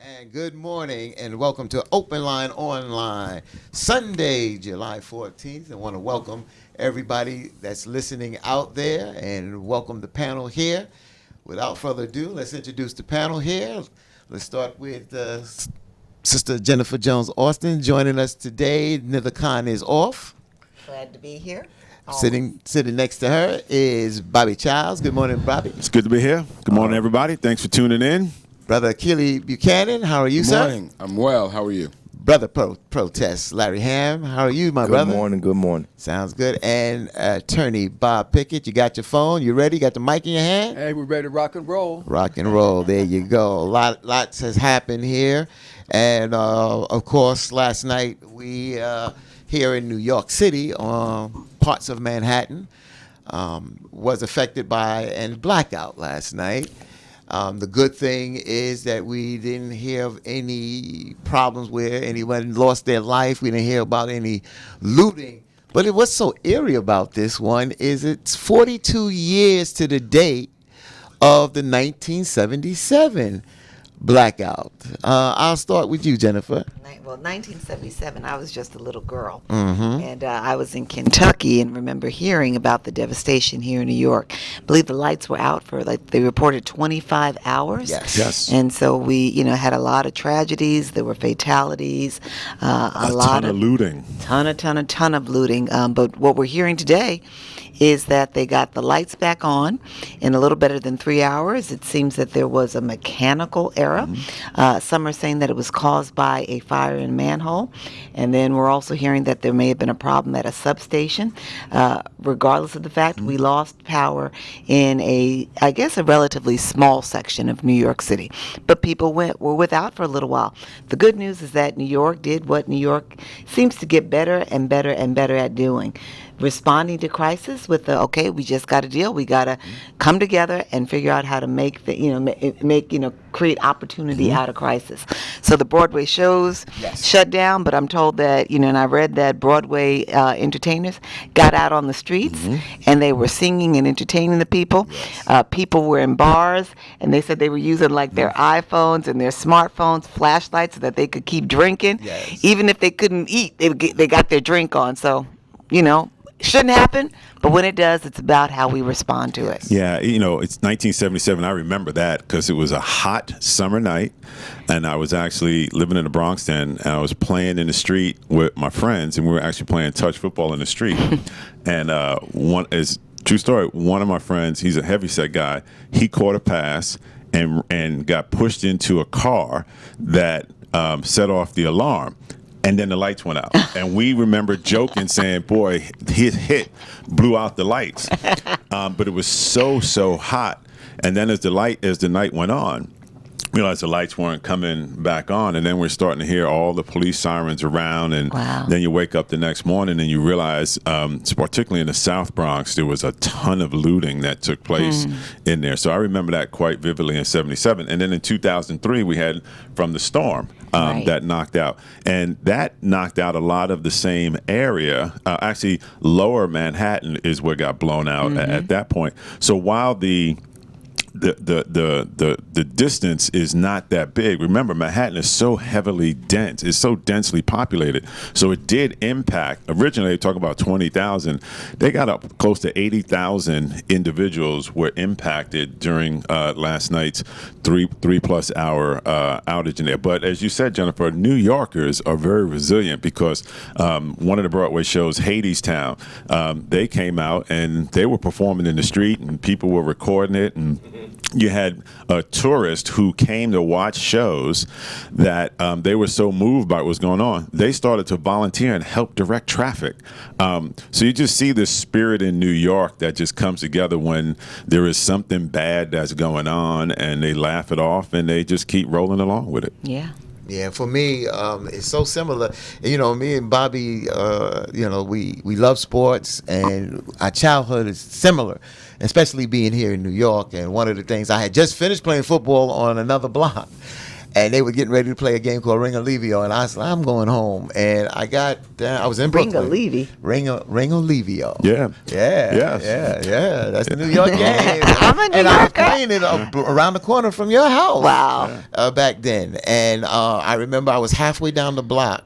And good morning and welcome to OpenLine Online, Sunday, July 14th. I want to welcome everybody that's listening out there and welcome the panel here. Without further ado, let's introduce the panel here. Let's start with Sister Jennifer Jones-Austin joining us today. Neither Khan is off. Glad to be here. Sitting next to her is Bobby Childs. Good morning, Bobby. It's good to be here. Good morning, everybody. Thanks for tuning in. Brother Keely Buchanan, how are you, Good sir? morning. I'm well. How are you? Brother Protest Larry Ham, how are you, my brother? Good morning. Sounds good. And attorney Bob Pickett, you got your phone? You ready? Got the mic in your hand? Hey, we're ready to rock and roll. Rock and roll. There you go. Lots has happened here. And, of course, last night we here in New York City, parts of Manhattan, was affected by a blackout last night. The good thing is that we didn't hear of any problems where anyone lost their life. We didn't hear about any looting. But what's so eerie about this one is it's 42 years to the date of the 1977 blackout. I'll start with you, Jennifer. Well, 1977, I was just a little girl. Mm-hmm. And I was in Kentucky and remember hearing about the devastation here in New York. I believe the lights were out for, they reported 25 hours. Yes. And so we, had a lot of tragedies. There were fatalities. A lot ton of looting. Ton of looting. But what we're hearing today is that they got the lights back on in a little better than 3 hours. It seems that there was a mechanical error. Some are saying that it was caused by a fire in a manhole. And then we're also hearing that there may have been a problem at a substation. Regardless of the fact, we lost power in a relatively small section of New York City. But people were without for a little while. The good news is that New York did what New York seems to get better and better and better at doing. Responding to crisis with we just got to deal. We got to come together and figure out how to make create opportunity out of crisis. So the Broadway shows shut down, but I'm told that, and I read that Broadway entertainers got out on the streets and they were singing and entertaining the people. People were in bars and they said they were using their iPhones and their smartphones, flashlights so that they could keep drinking. Yes. Even if they couldn't eat, they got their drink on. So, shouldn't happen, but when it does, it's about how we respond to it. Yeah, it's 1977. I remember that because it was a hot summer night, and I was actually living in the Bronx then, and I was playing in the street with my friends, and we were actually playing touch football in the street. And true story, one of my friends, he's a heavyset guy, he caught a pass and got pushed into a car that set off the alarm. And then the lights went out. And we remember joking, saying, boy, his hit blew out the lights. But it was so hot. And then as the night went on, we realized the lights weren't coming back on. And then we're starting to hear all the police sirens around. And then you wake up the next morning and you realize, particularly in the South Bronx, there was a ton of looting that took place in there. So I remember that quite vividly in 77. And then in 2003, we had From the Storm. That knocked out. And that knocked out a lot of the same area. Actually, lower Manhattan is what got blown out at that point. So while the distance is not that big. Remember, Manhattan is so heavily dense. It's so densely populated. So it did impact. Originally, they talk about 20,000. They got up close to 80,000 individuals were impacted during last night's three plus hour outage in there. But as you said, Jennifer, New Yorkers are very resilient because one of the Broadway shows, Hadestown, they came out and they were performing in the street and people were recording it, and you had a tourist who came to watch shows that they were so moved by what was going on. They started to volunteer and help direct traffic. So you just see this spirit in New York that just comes together when there is something bad that's going on, and they laugh it off and they just keep rolling along with it. Yeah. Yeah, for me, it's so similar. Me and Bobby, we love sports, and our childhood is similar, especially being here in New York. And one of the things, I had just finished playing football on another block, and they were getting ready to play a game called Ring of Levio, and I said, I'm going home. And I got down, I was in Brooklyn. Ring of Levio. Yeah. Yeah. Yes. Yeah. That's the New York game. I'm a New And I was Yorker. playing it around the corner from your house. Wow. Back then. And I remember I was halfway down the block,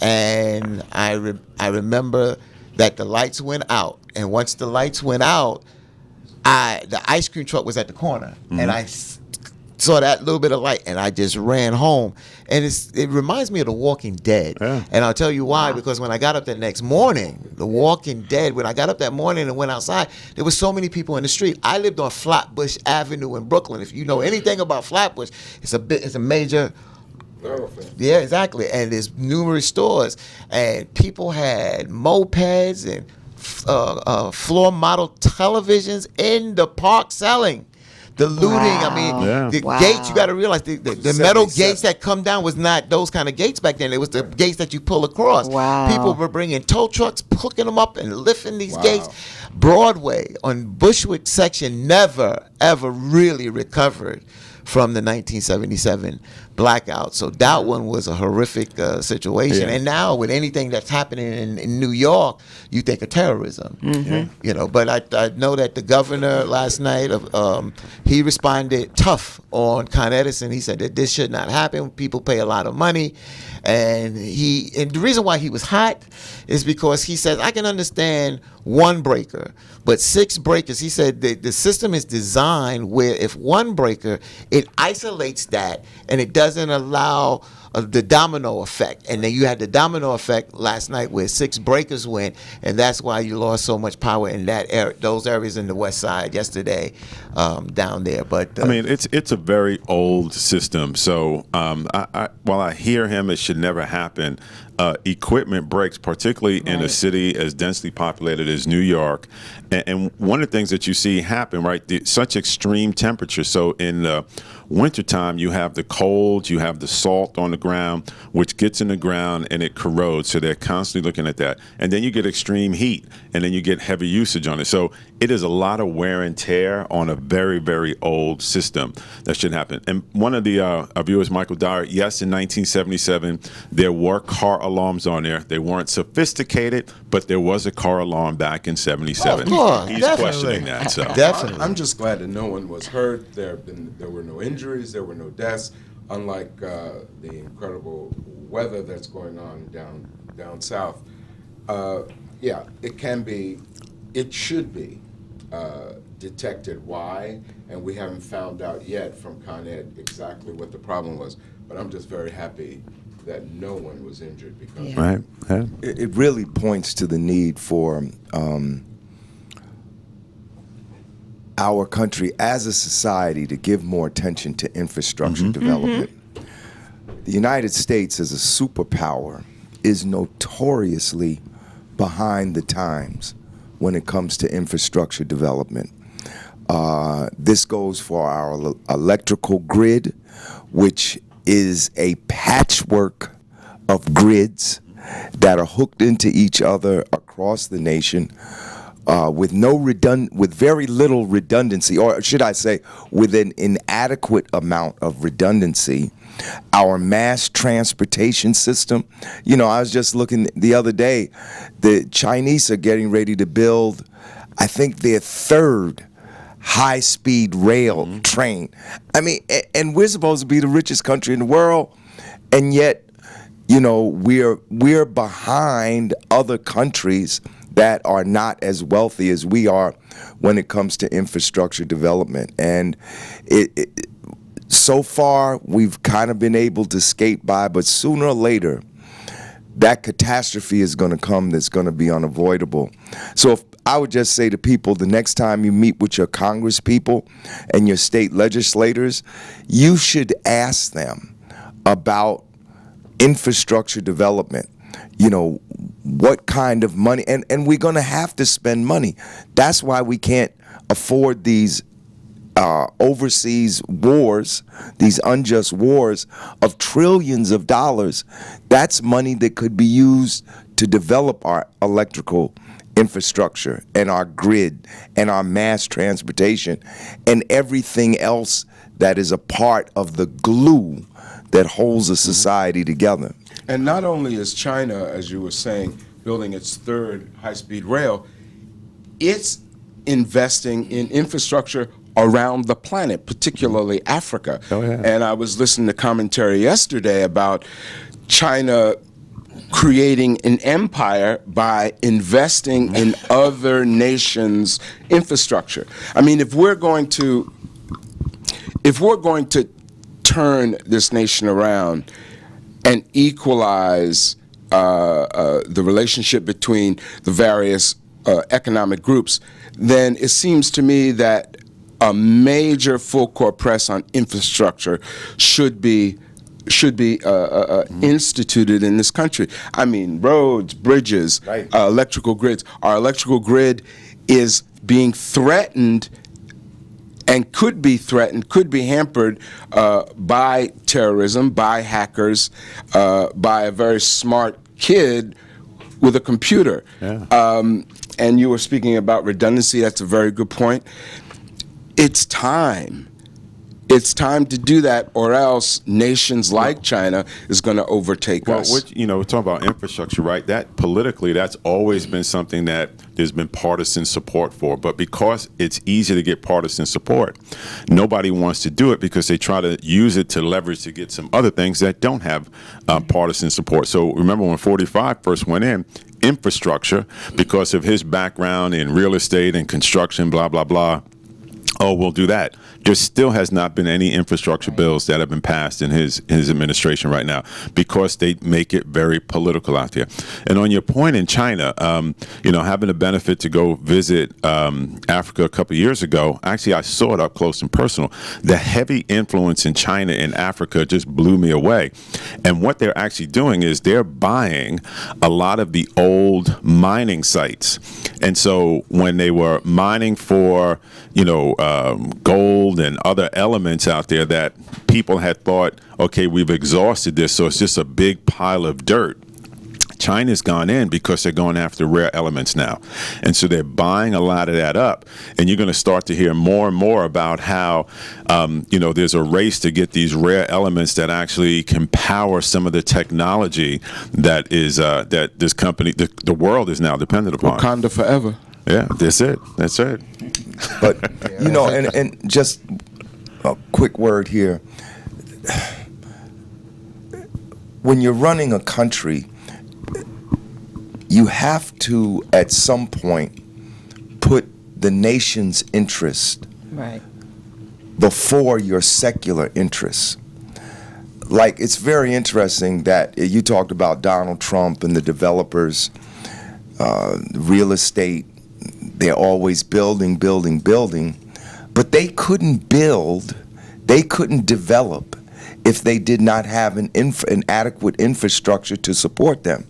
and I remember that the lights went out. And once the lights went out, the ice cream truck was at the corner, and I saw that little bit of light, and I just ran home. And it reminds me of The Walking Dead. Yeah. And I'll tell you why, because when I got up that next morning, The Walking Dead, when I got up that morning and went outside, there was so many people in the street. I lived on Flatbush Avenue in Brooklyn. If you know anything about Flatbush, it's a major. Yeah, exactly. And there's numerous stores, and people had mopeds and floor model televisions in the park selling. The looting, I mean, Yeah. the gates, you got to realize the metal gates that come down was not those kind of gates back then. It was the gates that you pull across. Wow. People were bringing tow trucks, hooking them up and lifting these gates. Broadway on Bushwick section never, ever really recovered from the 1977 blackout. So that one was a horrific situation. Yeah. And now with anything that's happening in New York, you think of terrorism. You know, but I know that the governor last night, he responded tough on Con Edison. He said that this should not happen. People pay a lot of money. And the reason why he was hot is because he says, I can understand one breaker, but 6 breakers. He said the system is designed where if one breaker, it isolates that and it doesn't allow the domino effect. And then you had the domino effect last night where 6 breakers went, and that's why you lost so much power in those areas in the West Side yesterday down there. But I mean, it's a very old system. So while I hear him, it should never happen. Equipment breaks, particularly in a city as densely populated as New York. And one of the things that you see happen, right, such extreme temperature. So in the wintertime, you have the cold, you have the salt on the ground, which gets in the ground and it corrodes. So they're constantly looking at that. And then you get extreme heat, and then you get heavy usage on it. So it is a lot of wear and tear on a very, very old system that should happen. And one of the viewers, Michael Dyer, yes, in 1977, there were car alarms on there. They weren't sophisticated, but there was a car alarm back in 77. Of course, He's definitely. questioning that. So Definitely. I'm just glad that no one was hurt. There were no injuries. There were no deaths. Unlike the incredible weather that's going on down south. Yeah, it should be detected why, and we haven't found out yet from Con Ed exactly what the problem was. But I'm just very happy that no one was injured because right. Yeah. It really points to the need for our country as a society to give more attention to infrastructure development. The United States as a superpower is notoriously behind the times when it comes to infrastructure development. This goes for our electrical grid, which is a patchwork of grids that are hooked into each other across the nation with very little redundancy, or should I say, with an inadequate amount of redundancy. Our mass transportation system, I was just looking the other day, the Chinese are getting ready to build, I think, their 3rd high-speed rail train. I mean, and we're supposed to be the richest country in the world, and yet, we're behind other countries that are not as wealthy as we are when it comes to infrastructure development. And so far, we've kind of been able to skate by, but sooner or later, that catastrophe is going to come that's going to be unavoidable. So I would just say to people, the next time you meet with your Congress people and your state legislators, you should ask them about infrastructure development. What kind of money, and we're going to have to spend money. That's why we can't afford these overseas wars, these unjust wars of trillions of dollars. That's money that could be used to develop our electrical infrastructure and our grid and our mass transportation and everything else that is a part of the glue that holds a society together. And not only is China, as you were saying, building its third high-speed rail, it's investing in infrastructure around the planet, particularly Africa. Oh, yeah. And I was listening to commentary yesterday about China creating an empire by investing in other nations' infrastructure. I mean, if we're going to turn this nation around and equalize the relationship between the various economic groups, then it seems to me that a major full court press on infrastructure should be instituted in this country. I mean, roads, bridges, Right. Electrical grids. Our electrical grid is being threatened and could be threatened, could be hampered by terrorism, by hackers, by a very smart kid with a computer. Yeah. And you were speaking about redundancy. That's a very good point. It's time. It's time to do that, or else nations like China is going to overtake Well, us. we're talking about infrastructure, right? That politically, that's always been something that there's been partisan support for. But because it's easy to get partisan support, nobody wants to do it because they try to use it to leverage to get some other things that don't have partisan support. So remember when 45 first went in, infrastructure, because of his background in real estate and construction, blah, blah, blah, oh, we'll do that. There still has not been any infrastructure bills that have been passed in his administration right now because they make it very political out there. And on your point in China, having the benefit to go visit Africa a couple of years ago, actually I saw it up close and personal. The heavy influence in China in Africa just blew me away. And what they're actually doing is they're buying a lot of the old mining sites. And so when they were mining for, gold and other elements out there that people had thought, okay, we've exhausted this, so it's just a big pile of dirt. China's gone in because they're going after rare elements now. And so they're buying a lot of that up. And you're going to start to hear more and more about how, there's a race to get these rare elements that actually can power some of the technology that is that this company, the world is now dependent upon. Wakanda forever. Yeah, that's it. That's it. But, and just a quick word here. When you're running a country, you have to, at some point, put the nation's interest Right. before your secular interests. Like, it's very interesting that you talked about Donald Trump and the developers, real estate. They're always building, but they couldn't build, they couldn't develop if they did not have an adequate infrastructure to support them.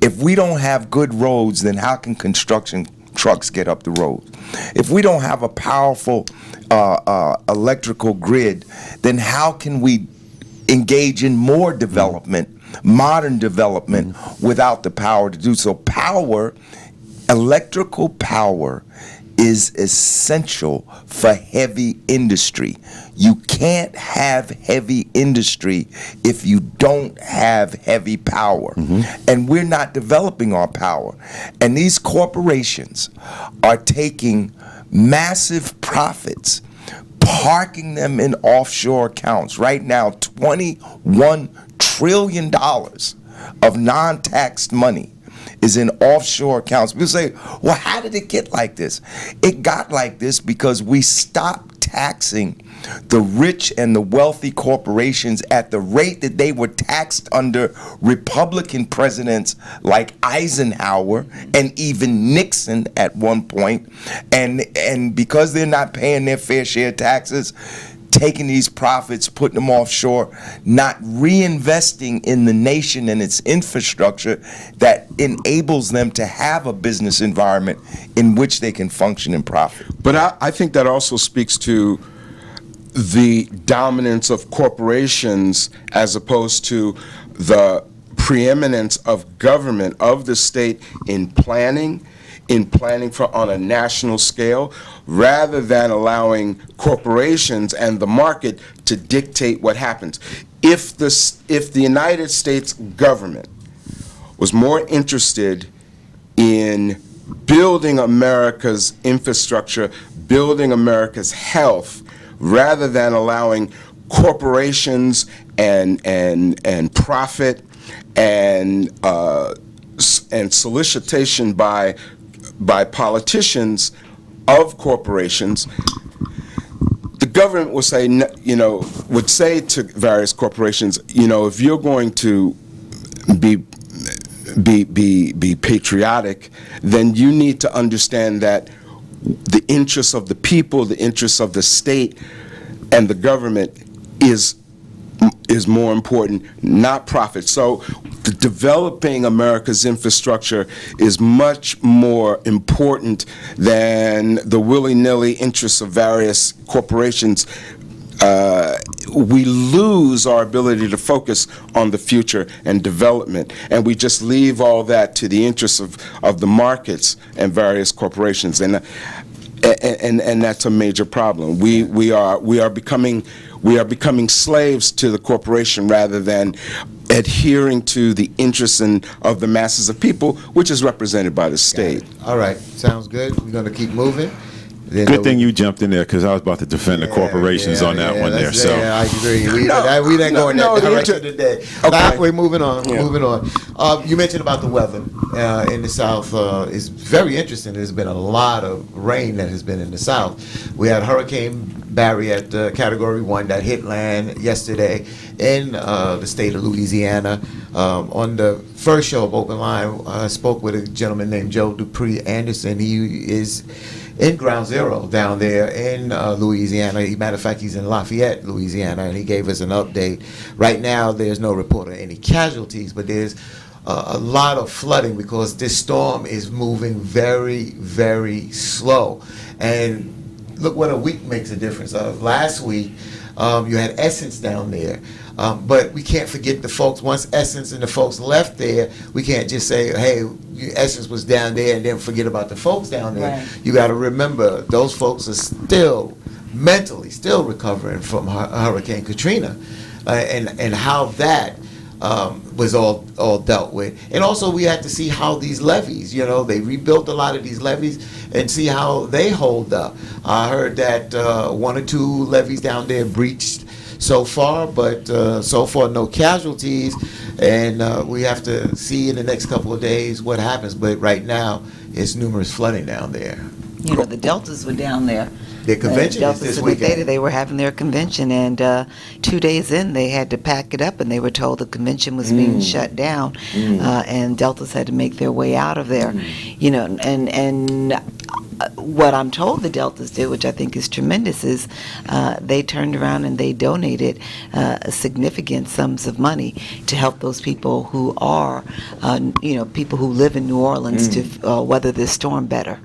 If we don't have good roads, then how can construction trucks get up the road? If we don't have a powerful electrical grid, then how can we engage in more development, modern development, without the power to do so? Electrical power is essential for heavy industry. You can't have heavy industry if you don't have heavy power. And we're not developing our power. And these corporations are taking massive profits, parking them in offshore accounts. Right now, $21 trillion of non-taxed money is in offshore accounts. People say, well, how did it get like this? It got like this because we stopped taxing the rich and the wealthy corporations at the rate that they were taxed under Republican presidents like Eisenhower and even Nixon at one point. And because they're not paying their fair share of taxes, taking these profits, putting them offshore, not reinvesting in the nation and its infrastructure that enables them to have a business environment in which they can function and profit. But I think that also speaks to the dominance of corporations as opposed to the preeminence of government, of the state in planning for on a national scale, rather than allowing corporations and the market to dictate what happens. if the United States government was more interested in building America's infrastructure, building America's health, rather than allowing corporations and profit and solicitation by politicians of corporations, the government would say, would say to various corporations, if you're going to be patriotic, then you need to understand that the interests of the people, the interests of the state, and the government is more important, not profit. So developing America's infrastructure is much more important than the willy-nilly interests of various corporations. We lose our ability to focus on the future and development, and we just leave all that to the interests of the markets and various corporations, and that's a major problem. We are becoming slaves to the corporation rather than adhering to the interests of the masses of people, which is represented by the state. All right, sounds good. We're going to keep moving. Good thing you jumped in there, because I was about to defend the corporations on that one there. So I agree. We didn't go in that direction today. Okay. We're moving on. Moving on. You mentioned about the weather in the South. It's very interesting. There's been a lot of rain that has been in the South. We had Hurricane Barry at Category 1 that hit land yesterday in the state of Louisiana. On the first show of OpenLine, I spoke with a gentleman named Joe Dupree Anderson. He is in Ground Zero down there in Louisiana. Matter of fact, he's in Lafayette, Louisiana, and he gave us an update. Right now, there's no report of any casualties, but there's a lot of flooding because this storm is moving very, very slow. And look what a week makes a difference. Last week, you had Essence down there. But we can't forget the folks. Once Essence and the folks left there, we can't just say, hey, Essence was down there and then forget about the folks down there. Right. You got to remember, those folks are still mentally still recovering from Hurricane Katrina and how that was all dealt with. And also we had to see how these levees, they rebuilt a lot of these levees and see how they hold up. I heard that one or two levees down there breached so far, but so far no casualties, and we have to see in the next couple of days what happens. But right now, it's numerous flooding down there. The Deltas were down there. Their convention is this weekend. They were having their convention, and 2 days in, they had to pack it up, and they were told the convention was being shut down, and Deltas had to make their way out of there. And what I'm told the Deltas did, which I think is tremendous, is they turned around and they donated significant sums of money to help those people who are, people who live in New Orleans to weather this storm better.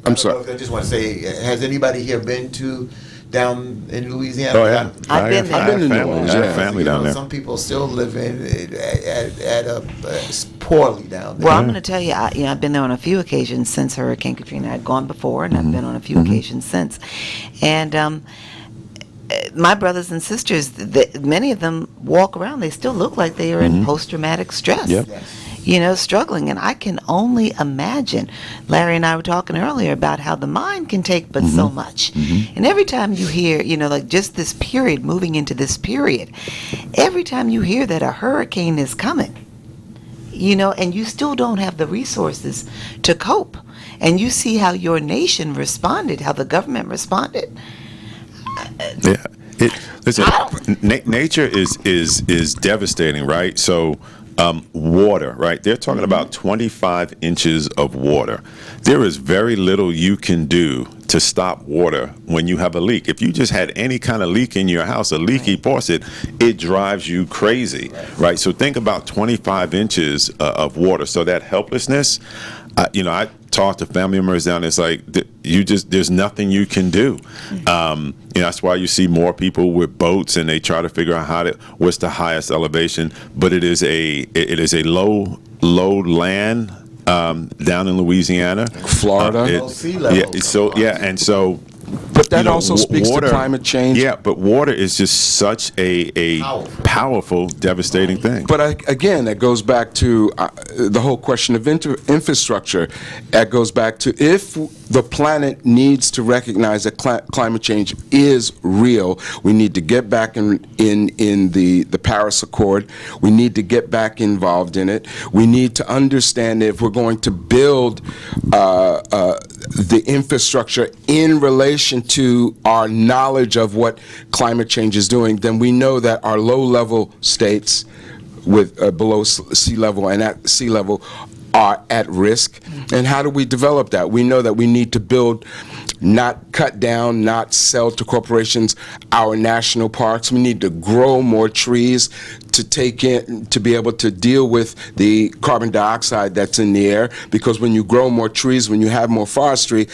I'm sorry. I just want to say, has anybody here been down in Louisiana? Oh yeah, I've been there. I have New family. Orleans, I yeah. have family down there. Some people still live poorly down there. Well, I'm going to tell you, I've been there on a few occasions since Hurricane Katrina. I'd gone before, and I've been on a few occasions since. And my brothers and sisters, many of them walk around. They still look like they are in post-traumatic stress. Yep. Struggling. And I can only imagine, Larry and I were talking earlier about how the mind can take but so much. And every time you hear, like just this period, moving into this period, every time you hear that a hurricane is coming, and you still don't have the resources to cope, and you see how your nation responded, how the government responded. Yeah. Nature is devastating, right? So water, right? They're talking about 25 inches of water. There is very little you can do to stop water when you have a leak. If you just had any kind of leak in your house, a leaky faucet, it drives you crazy, right? So think about 25 inches of water. So that helplessness, I talk to family members down there, it's like there's nothing you can do. That's why you see more people with boats and they try to figure out what's the highest elevation, but it is a low land down in Louisiana, Florida. Sea level. And so But that also speaks to climate change. Yeah, but water is just such a powerful, devastating thing. But again, that goes back to the whole question of infrastructure. That goes back to if the planet needs to recognize that climate change is real, we need to get back in the Paris Accord. We need to get back involved in it. We need to understand that if we're going to build the infrastructure in relation to our knowledge of what climate change is doing, then we know that our low-level states with below sea level and at sea level are at risk. And how do we develop that? We know that we need to build, not cut down, not sell to corporations our national parks. We need to grow more trees to be able to deal with the carbon dioxide that's in the air, because when you grow more trees, when you have more forestry,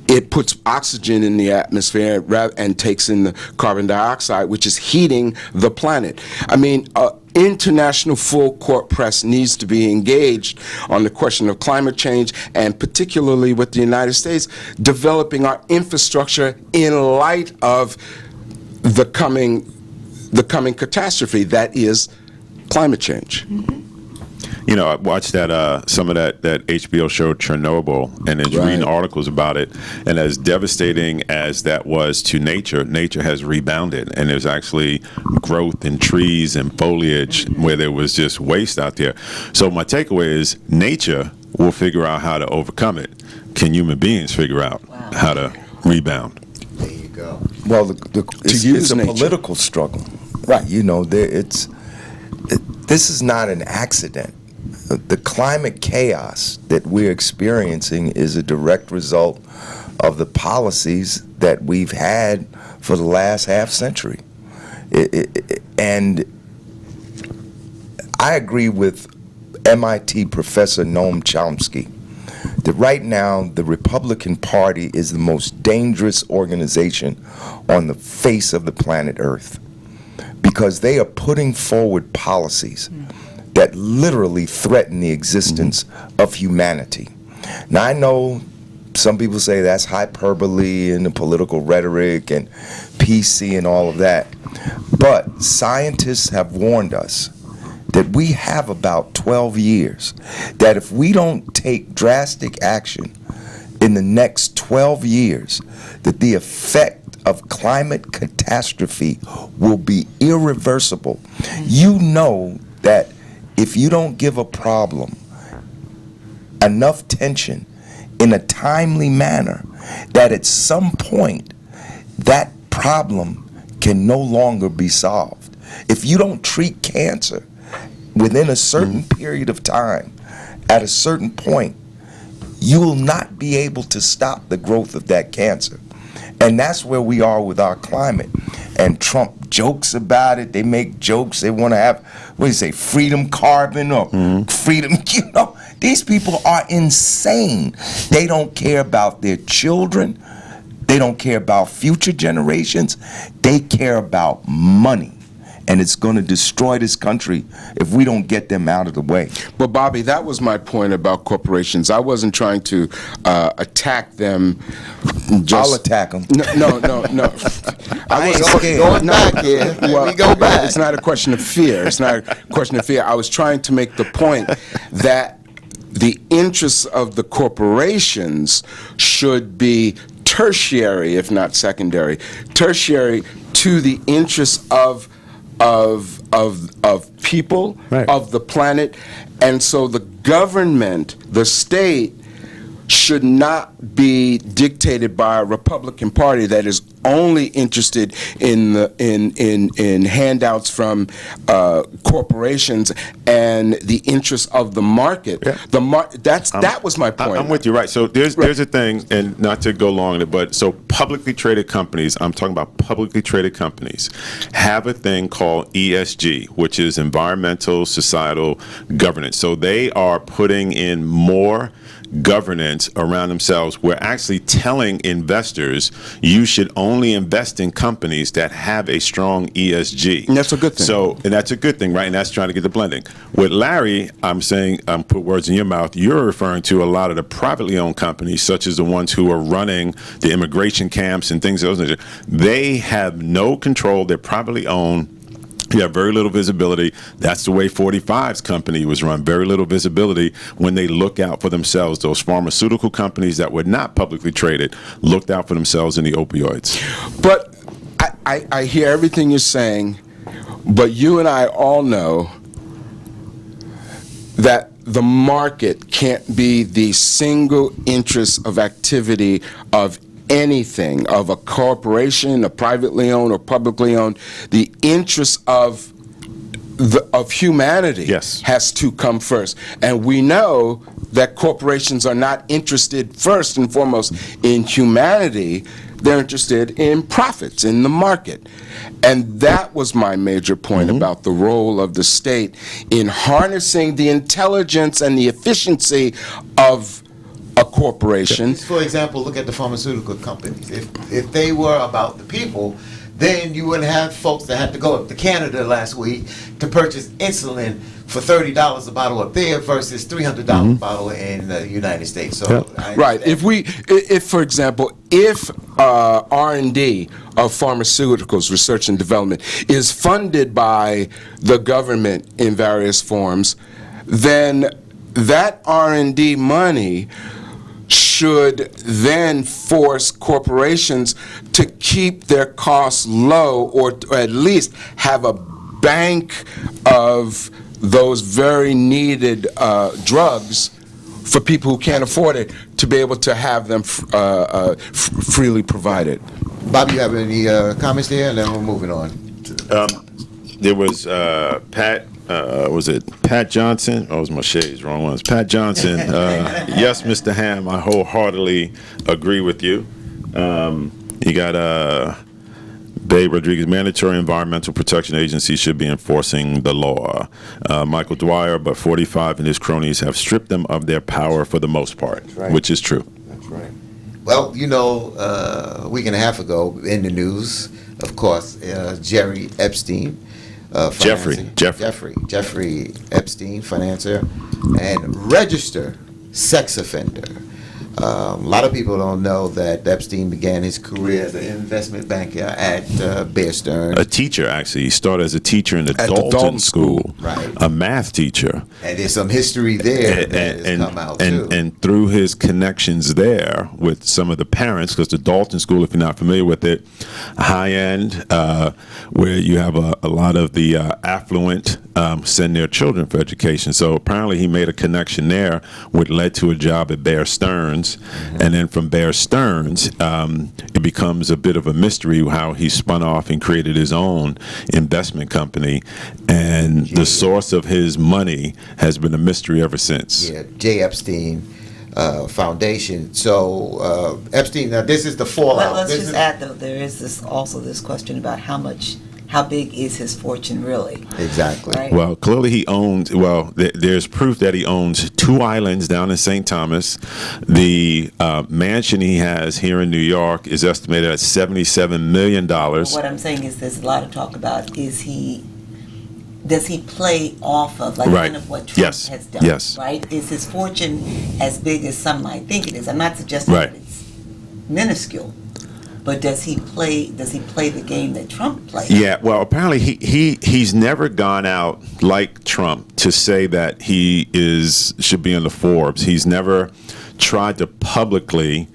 it puts oxygen in the atmosphere and takes in the carbon dioxide, which is heating the planet. I mean, international full court press needs to be engaged on the question of climate change, and particularly with the United States, developing our infrastructure in light of the coming catastrophe that is climate change. Mm-hmm. You know, I watched some of that HBO show Chernobyl, and is reading articles about it. And as devastating as that was to nature, nature has rebounded, and there's actually growth in trees and foliage where there was just waste out there. So my takeaway is nature will figure out how to overcome it. Can human beings figure out how to rebound? There you go. Well, it's a nature. political struggle, right? You know, this is not an accident. The climate chaos that we're experiencing is a direct result of the policies that we've had for the last half century. And I agree with MIT professor Noam Chomsky that right now the Republican Party is the most dangerous organization on the face of the planet Earth, because they are putting forward policies that literally threaten the existence of humanity. Now, I know some people say that's hyperbole and the political rhetoric and PC and all of that, but scientists have warned us that we have about 12 years, that if we don't take drastic action in the next 12 years, that the effect of climate catastrophe will be irreversible. You know that if you don't give a problem enough tension in a timely manner, that at some point that problem can no longer be solved. If you don't treat cancer within a certain period of time, at a certain point, you will not be able to stop the growth of that cancer. And that's where we are with our climate. And Trump jokes about it. They make jokes. They want to have, what do you say, freedom carbon or freedom, you know. These people are insane. They don't care about their children. They don't care about future generations. They care about money. And it's going to destroy this country if we don't get them out of the way. But Bobby, that was my point about corporations. I wasn't trying to attack them. I'll attack them. No. I ain't scared. Going back here. Well, we go back. It's not a question of fear. It's not a question of fear. I was trying to make the point that the interests of the corporations should be tertiary, if not secondary, tertiary to the interests of people, right, of the planet. And so the government, the state, should not be dictated by a Republican Party that is only interested in handouts from corporations and the interests of the market. Yeah. That was my point. I'm with you, right? So there's a thing, and not to go long, but so publicly traded companies, I'm talking about publicly traded companies, have a thing called ESG, which is environmental, societal governance. So they are putting in more governance around themselves. We're actually telling investors you should only invest in companies that have a strong ESG. And that's a good thing. And that's a good thing, right? And that's trying to get the blending. With Larry, I'm saying, put words in your mouth, you're referring to a lot of the privately owned companies, such as the ones who are running the immigration concentration camps and things of those nature. They have no control. They're privately owned. You have very little visibility. That's the way 45's company was run. Very little visibility when they look out for themselves. Those pharmaceutical companies that were not publicly traded looked out for themselves in the opioids. But I hear everything you're saying, but you and I all know that the market can't be the single interest of activity of anything, of a corporation, a privately owned or publicly owned. The interest of humanity Yes. has to come first. And we know that corporations are not interested first and foremost in humanity. They're interested in profits, in the market. And that was my major point about the role of the state in harnessing the intelligence and the efficiency of a corporation. Just for example, look at the pharmaceutical companies. If they were about the people, then you wouldn't have folks that had to go up to Canada last week to purchase insulin for $30 a bottle up there versus $300 a bottle in the United States. So Right. If for example, if R&D of pharmaceuticals, research and development, is funded by the government in various forms, then that R&D money should then force corporations to keep their costs low, or at least have a bank of those very needed drugs for people who can't afford it, to be able to have them freely provided. Bob, you have any comments there? And then we're moving on. There was Pat. Was it Pat Johnson? Oh, it was my shades, wrong ones. Pat Johnson. Yes, Mr. Ham, I wholeheartedly agree with you. You got Babe Rodriguez. Mandatory environmental protection agencies should be enforcing the law. Michael Dwyer, but 45 and his cronies have stripped them of their power for the most part, right. which is true. That's right. Well, you know, a week and a half ago in the news, of course, Jerry Epstein. Jeffrey Epstein, financier and registered sex offender. A lot of people don't know that Epstein began his career as an investment banker at Bear Stearns. A teacher, actually. He started as a teacher in the Dalton School. Right. A math teacher. And there's some history there that has come out, too. And through his connections there with some of the parents, because the Dalton School, if you're not familiar with it, high end, where you have a lot of the affluent send their children for education. So apparently he made a connection there, which led to a job at Bear Stearns. And then from Bear Stearns, it becomes a bit of a mystery how he spun off and created his own investment company. And the source of his money has been a mystery ever since. Yeah, J. Epstein Foundation. So Epstein, now this is the fallout. Let's just add, though, there is this question about how big is his fortune really? Exactly. Right? Well, clearly he owns, there's proof that he owns 2 islands down in St. Thomas. The mansion he has here in New York is estimated at $77 million. What I'm saying is there's a lot of talk about does he play off of, like, Right. kind of what Trump Yes. has done, Yes. right? Is his fortune as big as some might think it is? I'm not suggesting Right. that it's minuscule, but does he play the game that Trump played? Yeah, well, apparently he's never gone out like Trump to say that he should be in the Forbes. He's never tried to publicly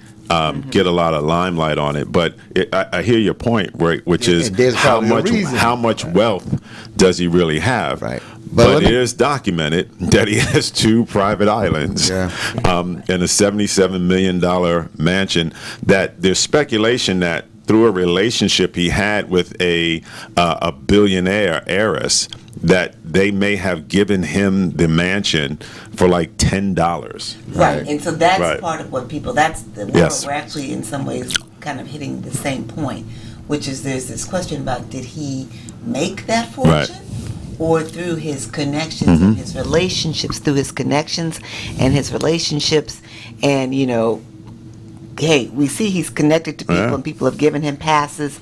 get a lot of limelight on it. But I hear your point, right, which is there's how probably a reason. much wealth does he really have? Right. But it is documented that he has 2 private islands Yeah. and a $77 million mansion. That there's speculation that through a relationship he had with a billionaire heiress, that they may have given him the mansion for like $10. Right, and so that's Right. part of what people, Yes. we're actually in some ways kind of hitting the same point, which is there's this question about did he make that fortune? Right. Or through his connections and his relationships, through his connections and his relationships, and, you know, hey, we see he's connected to people Yeah. and people have given him passes.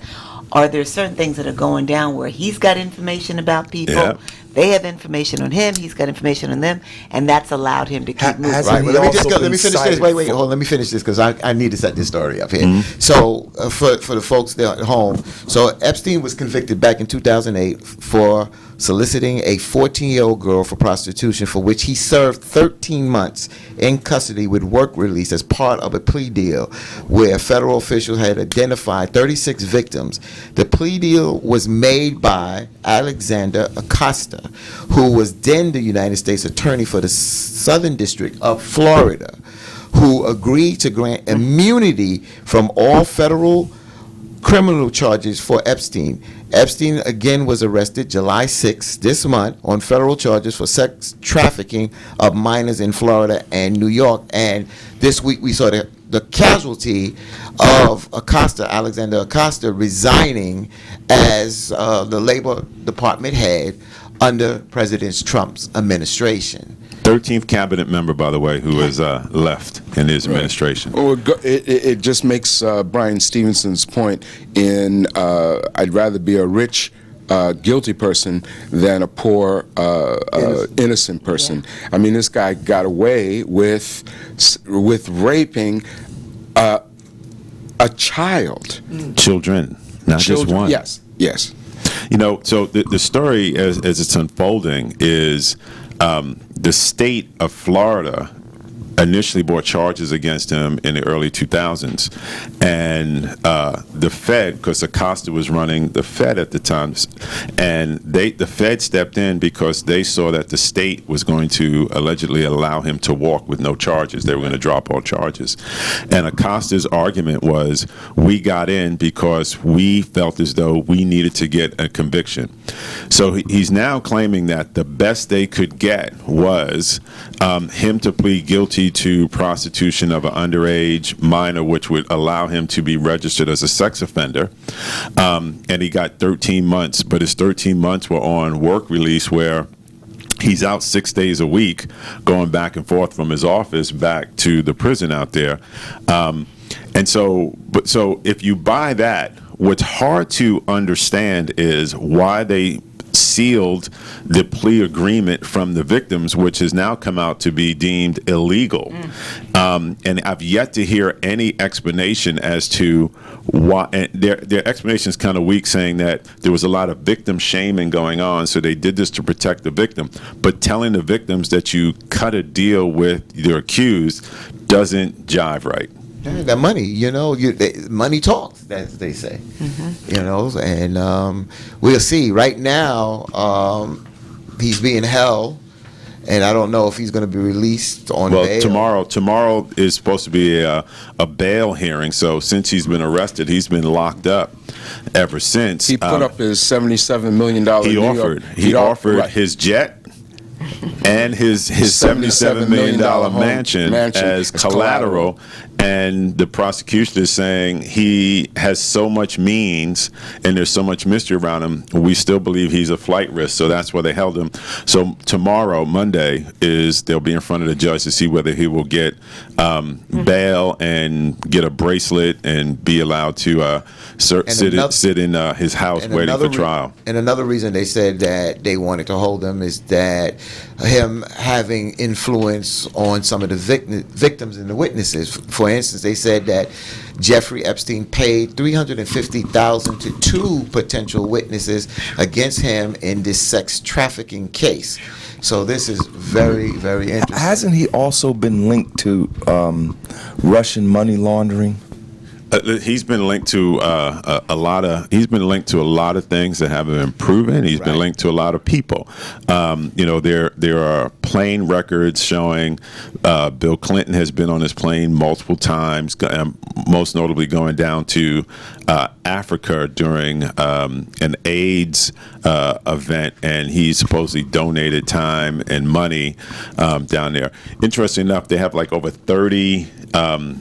Are there certain things that are going down where he's got information about people? Yeah. they have information on him, he's got information on them, and that's allowed him to keep moving. hasn't Right. he Well, let me just also go. Let me been finish this. cited Wait. for- Hold on. Let me finish this because I need to set this story up here. So for the folks there at home, so Epstein was convicted back in 2008 for soliciting a 14-year-old girl for prostitution, for which he served 13 months in custody with work release as part of a plea deal where federal officials had identified 36 victims. The plea deal was made by Alexander Acosta, who was then the United States Attorney for the Southern District of Florida, who agreed to grant immunity from all federal criminal charges for Epstein. Epstein again was arrested July 6th this month on federal charges for sex trafficking of minors in Florida and New York. And this week we saw the casualty of Acosta, Alexander Acosta, resigning as the Labor Department head under President Trump's administration. 13th cabinet member, by the way, who has left in his administration. Well, it just makes Brian Stevenson's point in I'd rather be a rich guilty person than a poor innocent person. Yeah. I mean, this guy got away with raping a child. Children, not just Children. one. Yes. You know, so the story as it's unfolding is the state of Florida initially brought charges against him in the early 2000s. And the Fed, because Acosta was running the Fed at the time, and the Fed stepped in because they saw that the state was going to allegedly allow him to walk with no charges. They were going to drop all charges. And Acosta's argument was, we got in because we felt as though we needed to get a conviction. So he's now claiming that the best they could get was him to plead guilty to prostitution of an underage minor, which would allow him to be registered as a sex offender. And he got 13 months, but his 13 months were on work release where he's out 6 days a week going back and forth from his office back to the prison out there. And so if you buy that, what's hard to understand is why they sealed the plea agreement from the victims, which has now come out to be deemed illegal. And I've yet to hear any explanation as to why. And their explanation is kind of weak, saying that there was a lot of victim shaming going on, so they did this to protect the victim. But telling the victims that you cut a deal with your accused doesn't jive right. Yeah, that money, money talks, as they say. And we'll see. Right now, he's being held, and I don't know if he's going to be released on bail. Tomorrow is supposed to be a bail hearing. So since he's been arrested, he's been locked up ever since. He put up his $77 million. He offered his jet and his $77 million mansion as collateral. And the prosecution is saying he has so much means and there's so much mystery around him, we still believe he's a flight risk. So that's why they held him. So tomorrow, Monday, they'll be in front of the judge to see whether he will get bail and get a bracelet and be allowed to sit in his house waiting for trial. And another reason they said that they wanted to hold him is that him having influence on some of the victims and the witnesses. For instance, they said that Jeffrey Epstein paid $350,000 to two potential witnesses against him in this sex trafficking case. So this is very, very interesting. Hasn't he also been linked to Russian money laundering? He's been linked to a lot of things that haven't been proven. He's been linked to a lot of people. There are plane records showing Bill Clinton has been on his plane multiple times, most notably going down to Africa during an AIDS event, and he supposedly donated time and money down there. Interesting enough, they have like over 30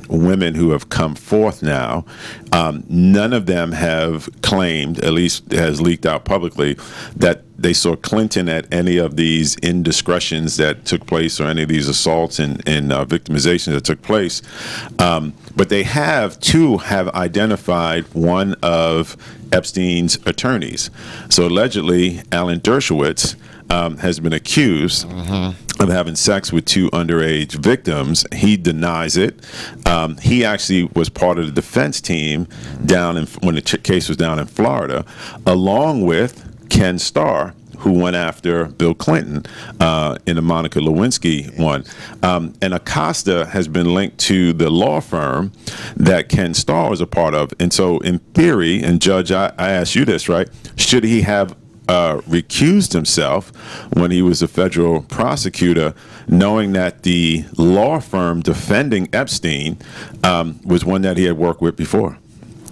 women who have come forth now. None of them have claimed, at least has leaked out publicly, that they saw Clinton at any of these indiscretions that took place or any of these assaults and victimizations that took place. But they have identified one of Epstein's attorneys. So allegedly, Alan Dershowitz has been accused of having sex with 2 underage victims. He denies it. He actually was part of the defense team when the case was down in Florida, along with Ken Starr, who went after Bill Clinton in the Monica Lewinsky one. And Acosta has been linked to the law firm that Ken Starr was a part of. And so in theory, and Judge, I asked you this, right? Should he have recused himself when he was a federal prosecutor, knowing that the law firm defending Epstein was one that he had worked with before?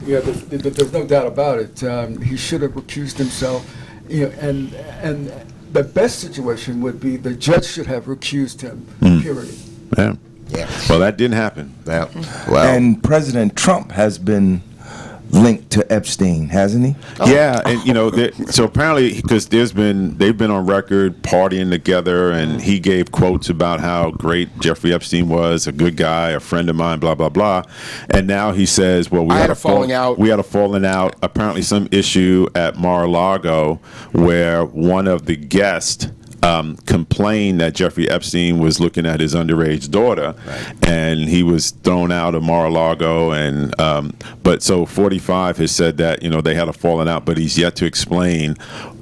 Yeah, there's no doubt about it. He should have recused himself. And the best situation would be the judge should have recused him, period. Yeah. Yeah. Well, that didn't happen. Well, And President Trump has been linked to Epstein, hasn't he? Yeah, and so apparently, because they've been on record partying together, and he gave quotes about how great Jeffrey Epstein was, a good guy, a friend of mine, blah blah blah, and now he says, well, we had a falling out. We had a falling out. Apparently, some issue at Mar-a-Lago where one of the guests complained that Jeffrey Epstein was looking at his underage daughter, and he was thrown out of Mar-a-Lago. And but so 45 has said that they had a falling out, but he's yet to explain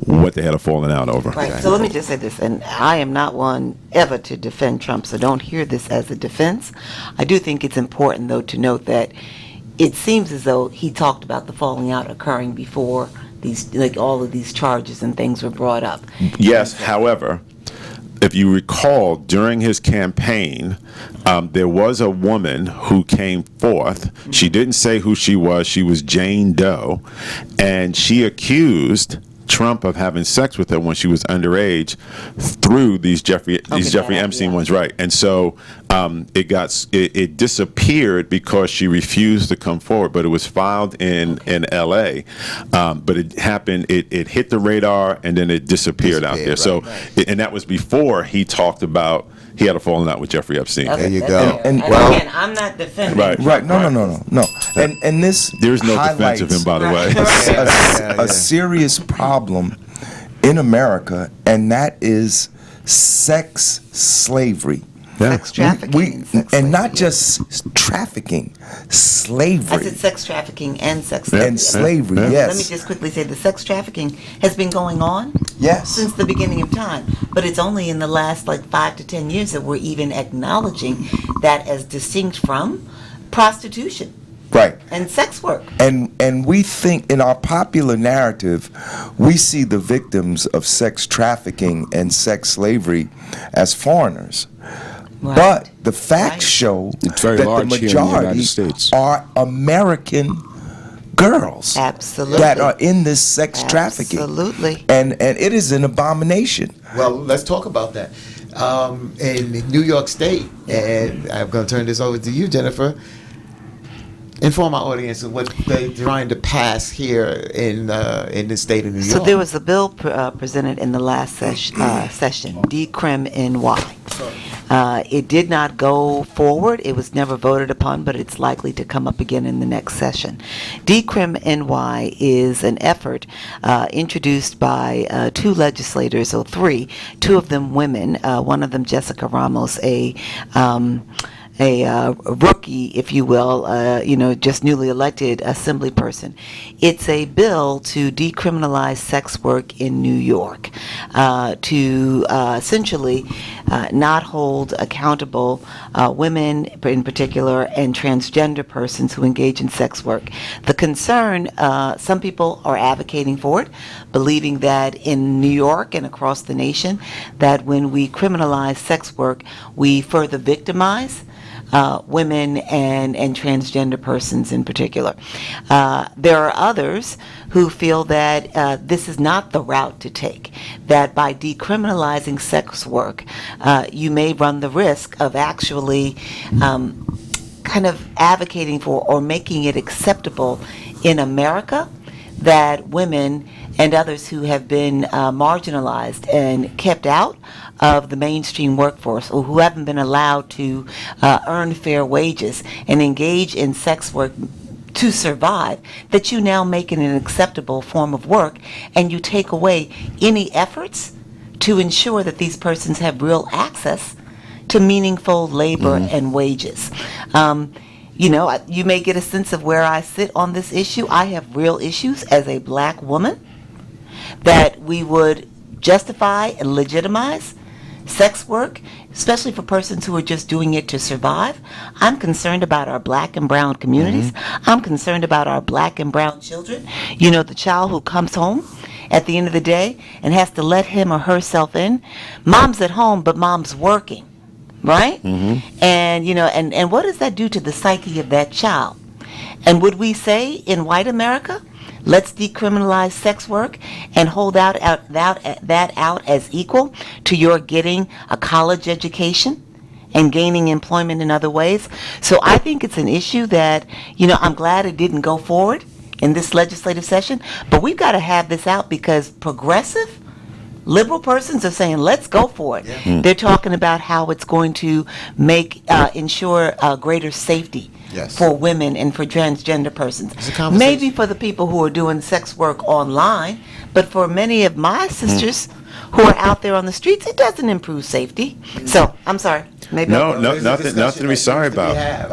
what they had a falling out over. Right. So let me just say this, and I am not one ever to defend Trump, so don't hear this as a defense. I do think it's important, though, to note that it seems as though he talked about the falling out occurring before all of these charges and things were brought up. Yes, however, if you recall, during his campaign, there was a woman who came forth. She didn't say who she was. She was Jane Doe, and she accused Trump of having sex with her when she was underage through these Jeffrey Epstein ones, right? And so it disappeared because she refused to come forward, but it was filed in L.A. But it happened. It hit the radar and then it disappeared out there. Right, So and that was before he talked about. He had a falling out with Jeffrey Epstein. There you That's go. fair. And- And well- again, I'm not defending. Right. Right. No. And this There's no defense of him, by the way. Right. a serious problem in America, and that is sex slavery. Sex trafficking. and sex And not slavery. just trafficking, slavery. I said sex trafficking and sex And slavery. slavery, Yeah. yes. Let me just quickly say the sex trafficking has been going on Yes. since the beginning of time, but it's only in the last 5 to 10 years that we're even acknowledging that as distinct from prostitution Right. and sex work. And we think in our popular narrative, we see the victims of sex trafficking and sex slavery as foreigners. Right. But the facts Right. show It's very that the large here in the United majority States. are American girls Absolutely. that are in this sex trafficking. Absolutely. And it is an abomination. Well, let's talk about that. In New York State, and I'm going to turn this over to you, Jennifer. Inform our audience of what they're trying to pass here in the state of New York. So there was a bill presented in the last session, Decrim NY. It did not go forward. It was never voted upon, but it's likely to come up again in the next session. Decrim NY is an effort introduced by 2 legislators, or 3, 2 of them women, one of them Jessica Ramos, a rookie, if you will, just newly elected assembly person. It's a bill to decriminalize sex work in New York, to essentially not hold accountable women in particular and transgender persons who engage in sex work. The concern, some people are advocating for it, believing that in New York and across the nation, that when we criminalize sex work, we further victimize women and transgender persons in particular. There are others who feel that this is not the route to take, that by decriminalizing sex work, you may run the risk of actually kind of advocating for or making it acceptable in America that women and others who have been marginalized and kept out of the mainstream workforce, or who haven't been allowed to earn fair wages and engage in sex work to survive, that you now make it an acceptable form of work, and you take away any efforts to ensure that these persons have real access to meaningful labor and wages. You may get a sense of where I sit on this issue. I have real issues as a black woman that we would justify and legitimize sex work, especially for persons who are just doing it to survive. I'm concerned about our black and brown communities. I'm concerned about our black and brown children. The child who comes home at the end of the day and has to let him or herself in. Mom's at home, but mom's working, right? And, and what does that do to the psyche of that child? And would we say in white America, let's decriminalize sex work and hold that out as equal to your getting a college education and gaining employment in other ways? So I think it's an issue that, I'm glad it didn't go forward in this legislative session, but we've got to have this out because progressive liberal persons are saying, let's go for it. Yeah. They're talking about how it's going to ensure greater safety Yes. for women and for transgender persons. It's a conversation. Maybe for the people who are doing sex work online, but for many of my sisters who are out there on the streets, it doesn't improve safety. So, I'm sorry. Maybe No, I'll- no, There's a nothing discussion to be that sorry needs to be about. had.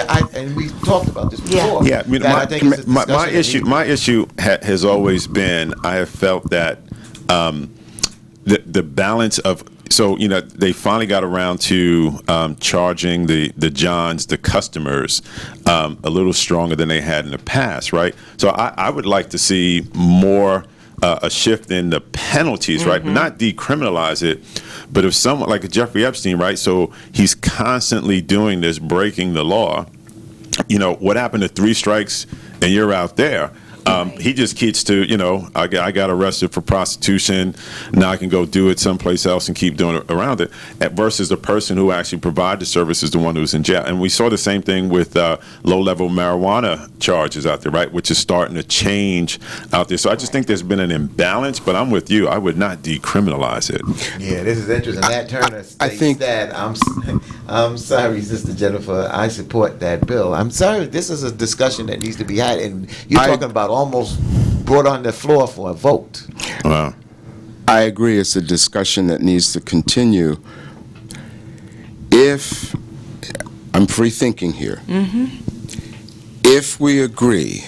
I think and we talked about this Yeah. before. Yeah, I mean, that I think it's a my discussion that issue, needs- my issue has always been I have felt that the balance of they finally got around to charging the Johns, the customers, a little stronger than they had in the past, right? So I would like to see more a shift in the penalties, right? But not decriminalize it. But if someone like Jeffrey Epstein, right? So he's constantly doing this, breaking the law. What happened to 3 strikes and you're out there? He just keeps to, I got arrested for prostitution. Now I can go do it someplace else and keep doing it around it. Versus the person who actually provided the service is the one who's in jail. And we saw the same thing with low-level marijuana charges out there, right? Which is starting to change out there. So I just think there's been an imbalance, but I'm with you. I would not decriminalize it. Yeah, this is interesting. Nat Turner states I think that I'm sorry, Sister Jennifer. I support that bill. I'm sorry. This is a discussion that needs to be had, and you're talking about almost brought on the floor for a vote. Wow. I agree. It's a discussion that needs to continue. If I'm free thinking here, if we agree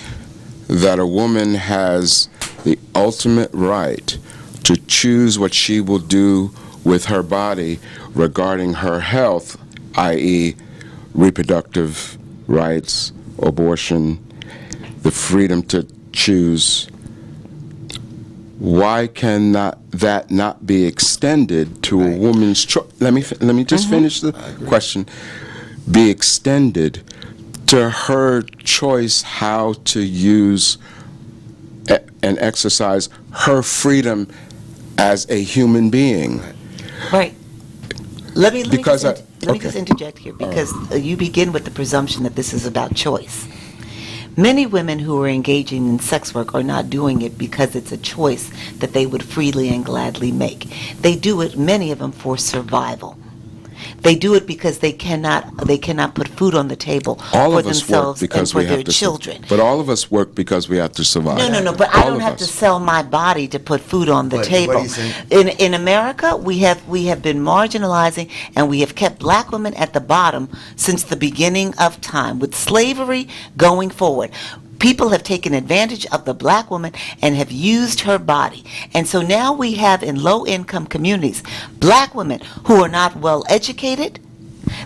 that a woman has the ultimate right to choose what she will do with her body regarding her health, i.e., reproductive rights, abortion, the freedom to choose, why can that not be extended to a woman's choice? Let me just finish the question. Be extended to her choice how to use and exercise her freedom as a human being. Right. Let me Because just interject here because you begin with the presumption that this is about choice. Many women who are engaging in sex work are not doing it because it's a choice that they would freely and gladly make. They do it, many of them, for survival. They do it because they cannot put food on the table All for of us work themselves and because for we their have to children. But all of us work because we have to survive. No, but I All don't of have to us. sell my body to put food on the But table. what he's saying- In America, we have been marginalizing and we have kept black women at the bottom since the beginning of time, with slavery going forward. People have taken advantage of the black woman and have used her body. And so now we have in low-income communities black women who are not well educated.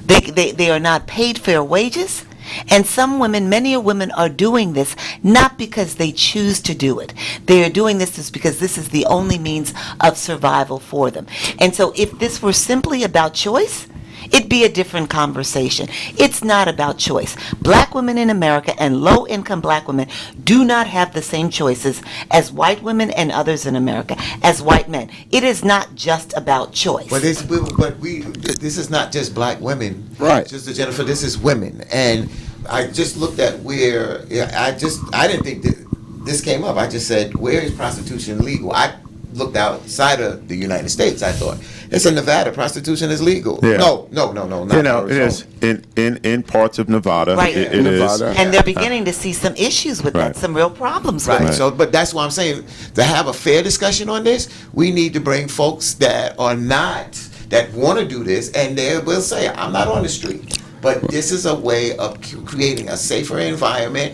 They are not paid fair wages. And some women, many women are doing this not because they choose to do it. They are doing this just because this is the only means of survival for them. And so if this were simply about choice, it'd be a different conversation. It's not about choice. Black women in America and low-income black women do not have the same choices as white women and others in America, as white men. It is not just about choice. But this is not just black women. Right. Sister Jennifer, this is women. And I just looked at where, I didn't think that this came up. I just said, where is prostitution legal? I looked outside of the United States, I thought. It's in Nevada. Prostitution is legal. Yeah. No, not You know, it Arizona. is in parts of Nevada. Right. It is. Nevada. And they're beginning to see some issues with Right. that, some real problems with Right. it. So, but that's why I'm saying, to have a fair discussion on this, we need to bring folks that want to do this, and they will say, "I'm not on the street," but this is a way of creating a safer environment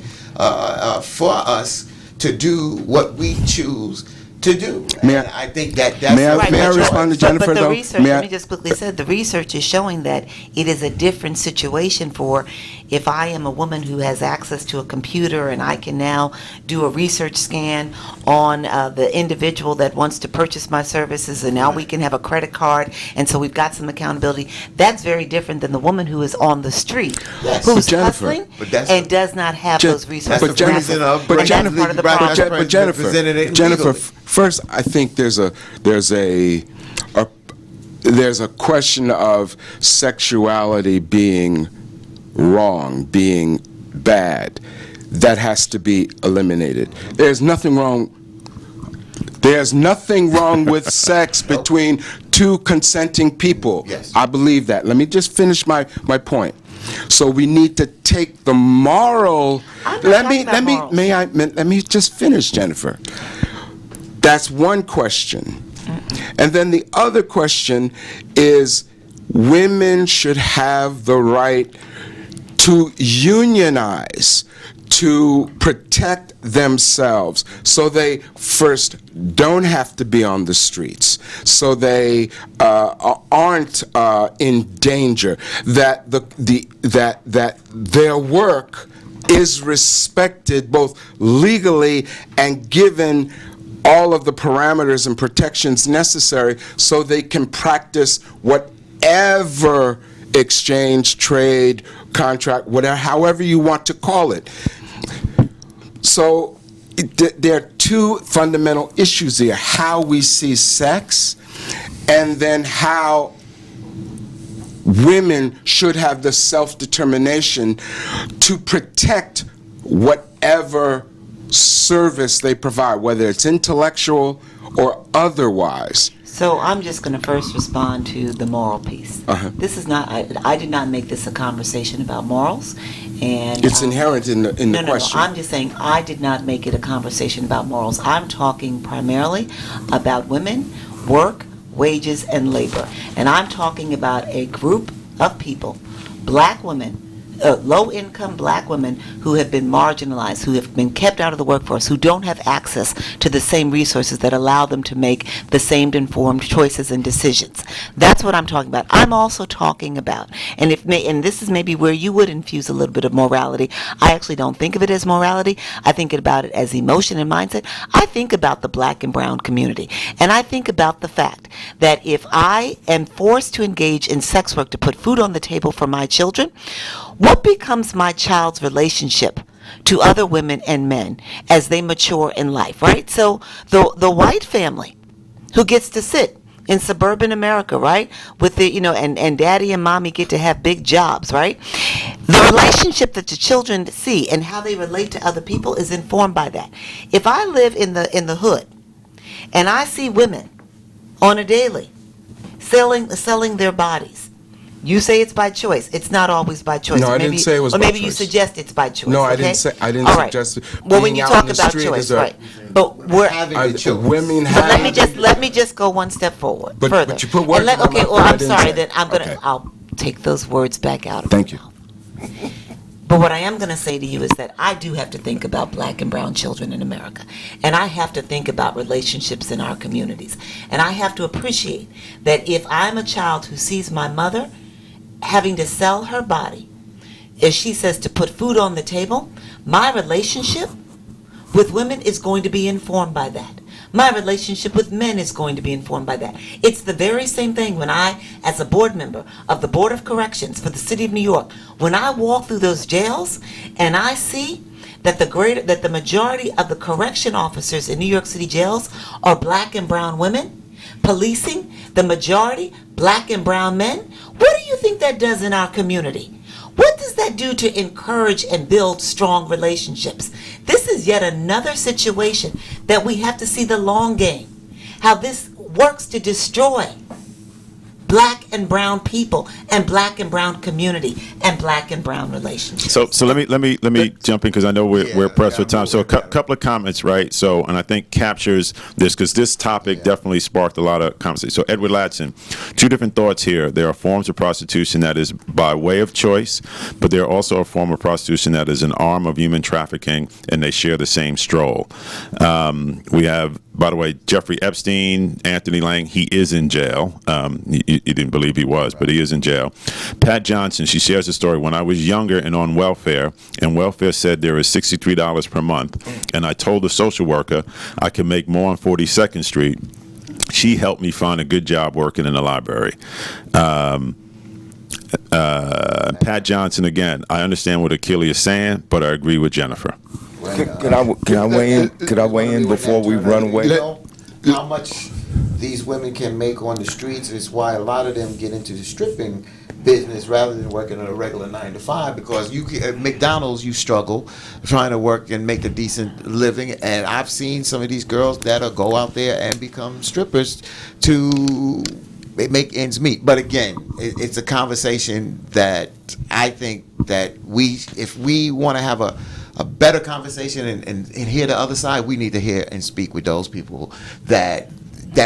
for us to do what we choose to do. May I- And I think that's may I- a may I choice. respond to Jennifer, but the though? research, May I- let me just quickly say, the research is showing that it is a different situation for if I am a woman who has access to a computer and I can now do a research scan on the individual that wants to purchase my services, and now we can have a credit card, and so we've got some accountability. That's very different than the woman who is on the street, Yes. who's But Jennifer- hustling But that's- and does not have Jen- those resources. That's the But reason And of that's bringing part of the black problem. Jennifer, But Jennifer, represented it Jennifer, legally. first, I think there's a question of sexuality being wrong, being bad, that has to be eliminated. There's nothing wrong with sex between two consenting people. Yes. I believe that. Let me just finish my point. So we need to take the moral. I'm not talking about morals. Let me just finish, Jennifer. That's one question. And then the other question is, women should have the right to unionize, to protect themselves, so they first don't have to be on the streets, so they aren't in danger, that that their work is respected both legally and given all of the parameters and protections necessary so they can practice whatever exchange, trade, contract, whatever, however you want to call it. So there are two fundamental issues here: how we see sex, and then how women should have the self-determination to protect whatever service they provide, whether it's intellectual or otherwise. So I'm just going to first respond to the moral piece. This is not, I did not make this a conversation about morals, and It's inherent in the no, question. I'm just saying I did not make it a conversation about morals. I'm talking primarily about women, work, wages, and labor. And I'm talking about a group of people, black women, low-income black women who have been marginalized, who have been kept out of the workforce, who don't have access to the same resources that allow them to make the same informed choices and decisions. That's what I'm talking about. I'm also talking about, and this is maybe where you would infuse a little bit of morality. I actually don't think of it as morality. I think about it as emotion and mindset. I think about the black and brown community, and I think about the fact that if I am forced to engage in sex work to put food on the table for my children, what becomes my child's relationship to other women and men as they mature in life, right? So the white family who gets to sit in suburban America, right, with the, and daddy and mommy get to have big jobs, right? The relationship that the children see and how they relate to other people is informed by that. If I live in the hood and I see women on a daily selling their bodies, you say it's by choice. It's not always by choice. No, I Maybe- didn't say it was or by maybe you choice. suggest it's by choice. No, I okay? didn't All right. suggest it. Well, when Being you out talk in the about street choice, is a- right? But we're Having the choice. Women but have. let me just go one step forward, But- further. but you put words And in my okay, mouth well, that I I'm didn't sorry. say. Then Okay. I'll take those words back out of Thank my you. mouth. But what I am going to say to you is that I do have to think about black and brown children in America. And I have to think about relationships in our communities. And I have to appreciate that if I'm a child who sees my mother having to sell her body, as she says, to put food on the table, my relationship with women is going to be informed by that. My relationship with men is going to be informed by that. It's the very same thing when I, as a board member of the Board of Corrections for the City of New York, when I walk through those jails and I see that the majority of the correction officers in New York City jails are black and brown women, policing the majority black and brown men, what do you think that does in our community? What does that do to encourage and build strong relationships? This is yet another situation that we have to see the long game, how this works to destroy black and brown people and black and brown community and black and brown relationships. So let me jump in because I know we're pressed for time. So a couple of comments, right? So, and I think captures this because this topic definitely sparked a lot of conversation. So Edward Latson, two different thoughts here. There are forms of prostitution that is by way of choice, but there are also a form of prostitution that is an arm of human trafficking, and they share the same stroll. We have, by the way, Jeffrey Epstein, Anthony Lang, he is in jail. You didn't believe he was, but he is in jail. Pat Johnson, she shares a story. When I was younger and on welfare, and welfare said there is $63 per month, and I told the social worker I could make more on 42nd Street. She helped me find a good job working in the library. Pat Johnson, again, I understand what Achille is saying, but I agree with Jennifer. Can I weigh in? Could I weigh in before we run away? You know how much these women can make on the streets is why a lot of them get into the stripping business rather than working at a regular 9 to 5, because at McDonald's you struggle trying to work and make a decent living, and I've seen some of these girls that'll go out there and become strippers to make ends meet. But again, it's a conversation that I think that if we want to have a better conversation and hear the other side, we need to hear and speak with those people that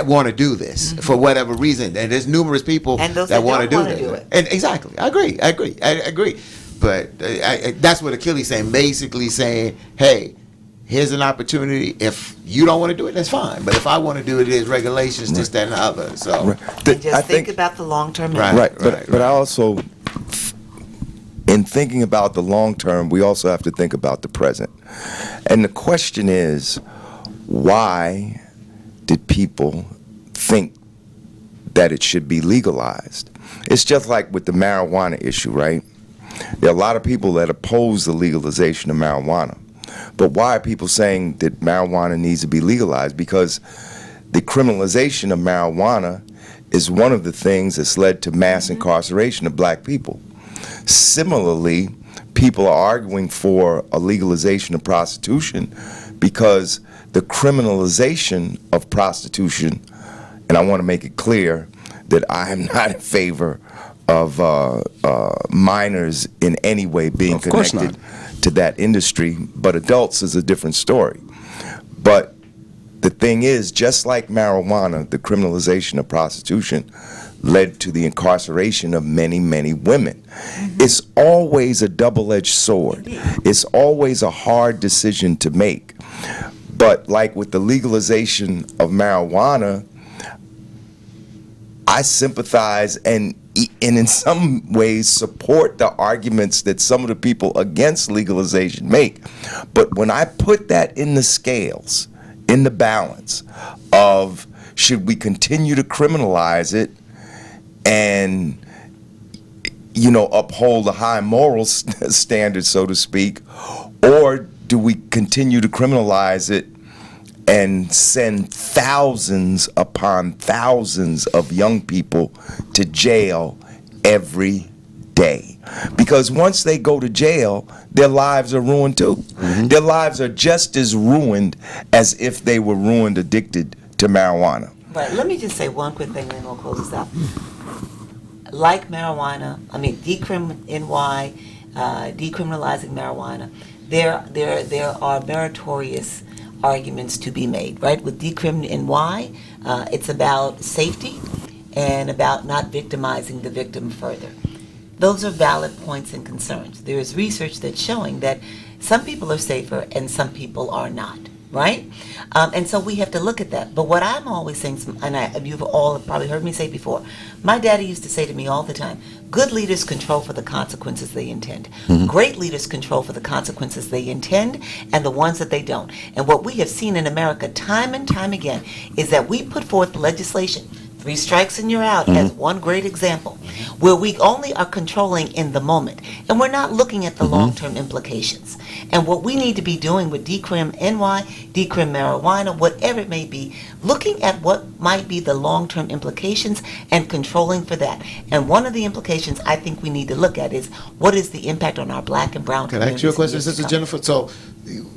want to do this for whatever reason. And there's numerous people And those that that want to don't do wanna this. do it. And exactly, I agree. But that's what Achilles saying, basically saying, hey, here's an opportunity. If you don't want to do it, that's fine. But if I want to do it, there's regulations, this, that, and the other. So, And just think about the long-term impact. Right. But I also, in thinking about the long term, we also have to think about the present. And the question is, why did people think that it should be legalized? It's just like with the marijuana issue, right? There are a lot of people that oppose the legalization of marijuana. But why are people saying that marijuana needs to be legalized? Because the criminalization of marijuana is one of the things that's led to mass incarceration of black people. Similarly, people are arguing for a legalization of prostitution because the criminalization of prostitution, and I want to make it clear that I am not in favor of minors in any way being connected to that industry, but adults is a different story. But the thing is, just like marijuana, the criminalization of prostitution led to the incarceration of many, many women. It's always a double-edged sword. It's always a hard decision to make. But like with the legalization of marijuana, I sympathize and in some ways support the arguments that some of the people against legalization make. But when I put that in the scales, in the balance of should we continue to criminalize it and, you know, uphold a high moral standard, so to speak, or do we continue to criminalize it and send thousands upon thousands of young people to jail every day? Because once they go to jail, their lives are ruined too. Their lives are just as ruined as if they were ruined addicted to marijuana. But let me just say one quick thing, and then we'll close this out. Like marijuana, I mean, decriminalizing marijuana, there are meritorious arguments to be made, right? With decrim NY, it's about safety and about not victimizing the victim further. Those are valid points and concerns. There is research that's showing that some people are safer and some people are not, right? And so we have to look at that. But what I'm always saying, and you've all probably heard me say before, my daddy used to say to me all the time, good leaders control for the consequences they intend. Great leaders control for the consequences they intend and the ones that they don't. And what we have seen in America time and time again is that we put forth legislation, 3 strikes and you're out, as one great example, where we only are controlling in the moment, and we're not looking at the long-term implications. And what we need to be doing with decrim NY, decrim marijuana, whatever it may be, looking at what might be the long-term implications and controlling for that. And one of the implications I think we need to look at is what is the impact on our black and brown can I ask you a question, Sister Jennifer? So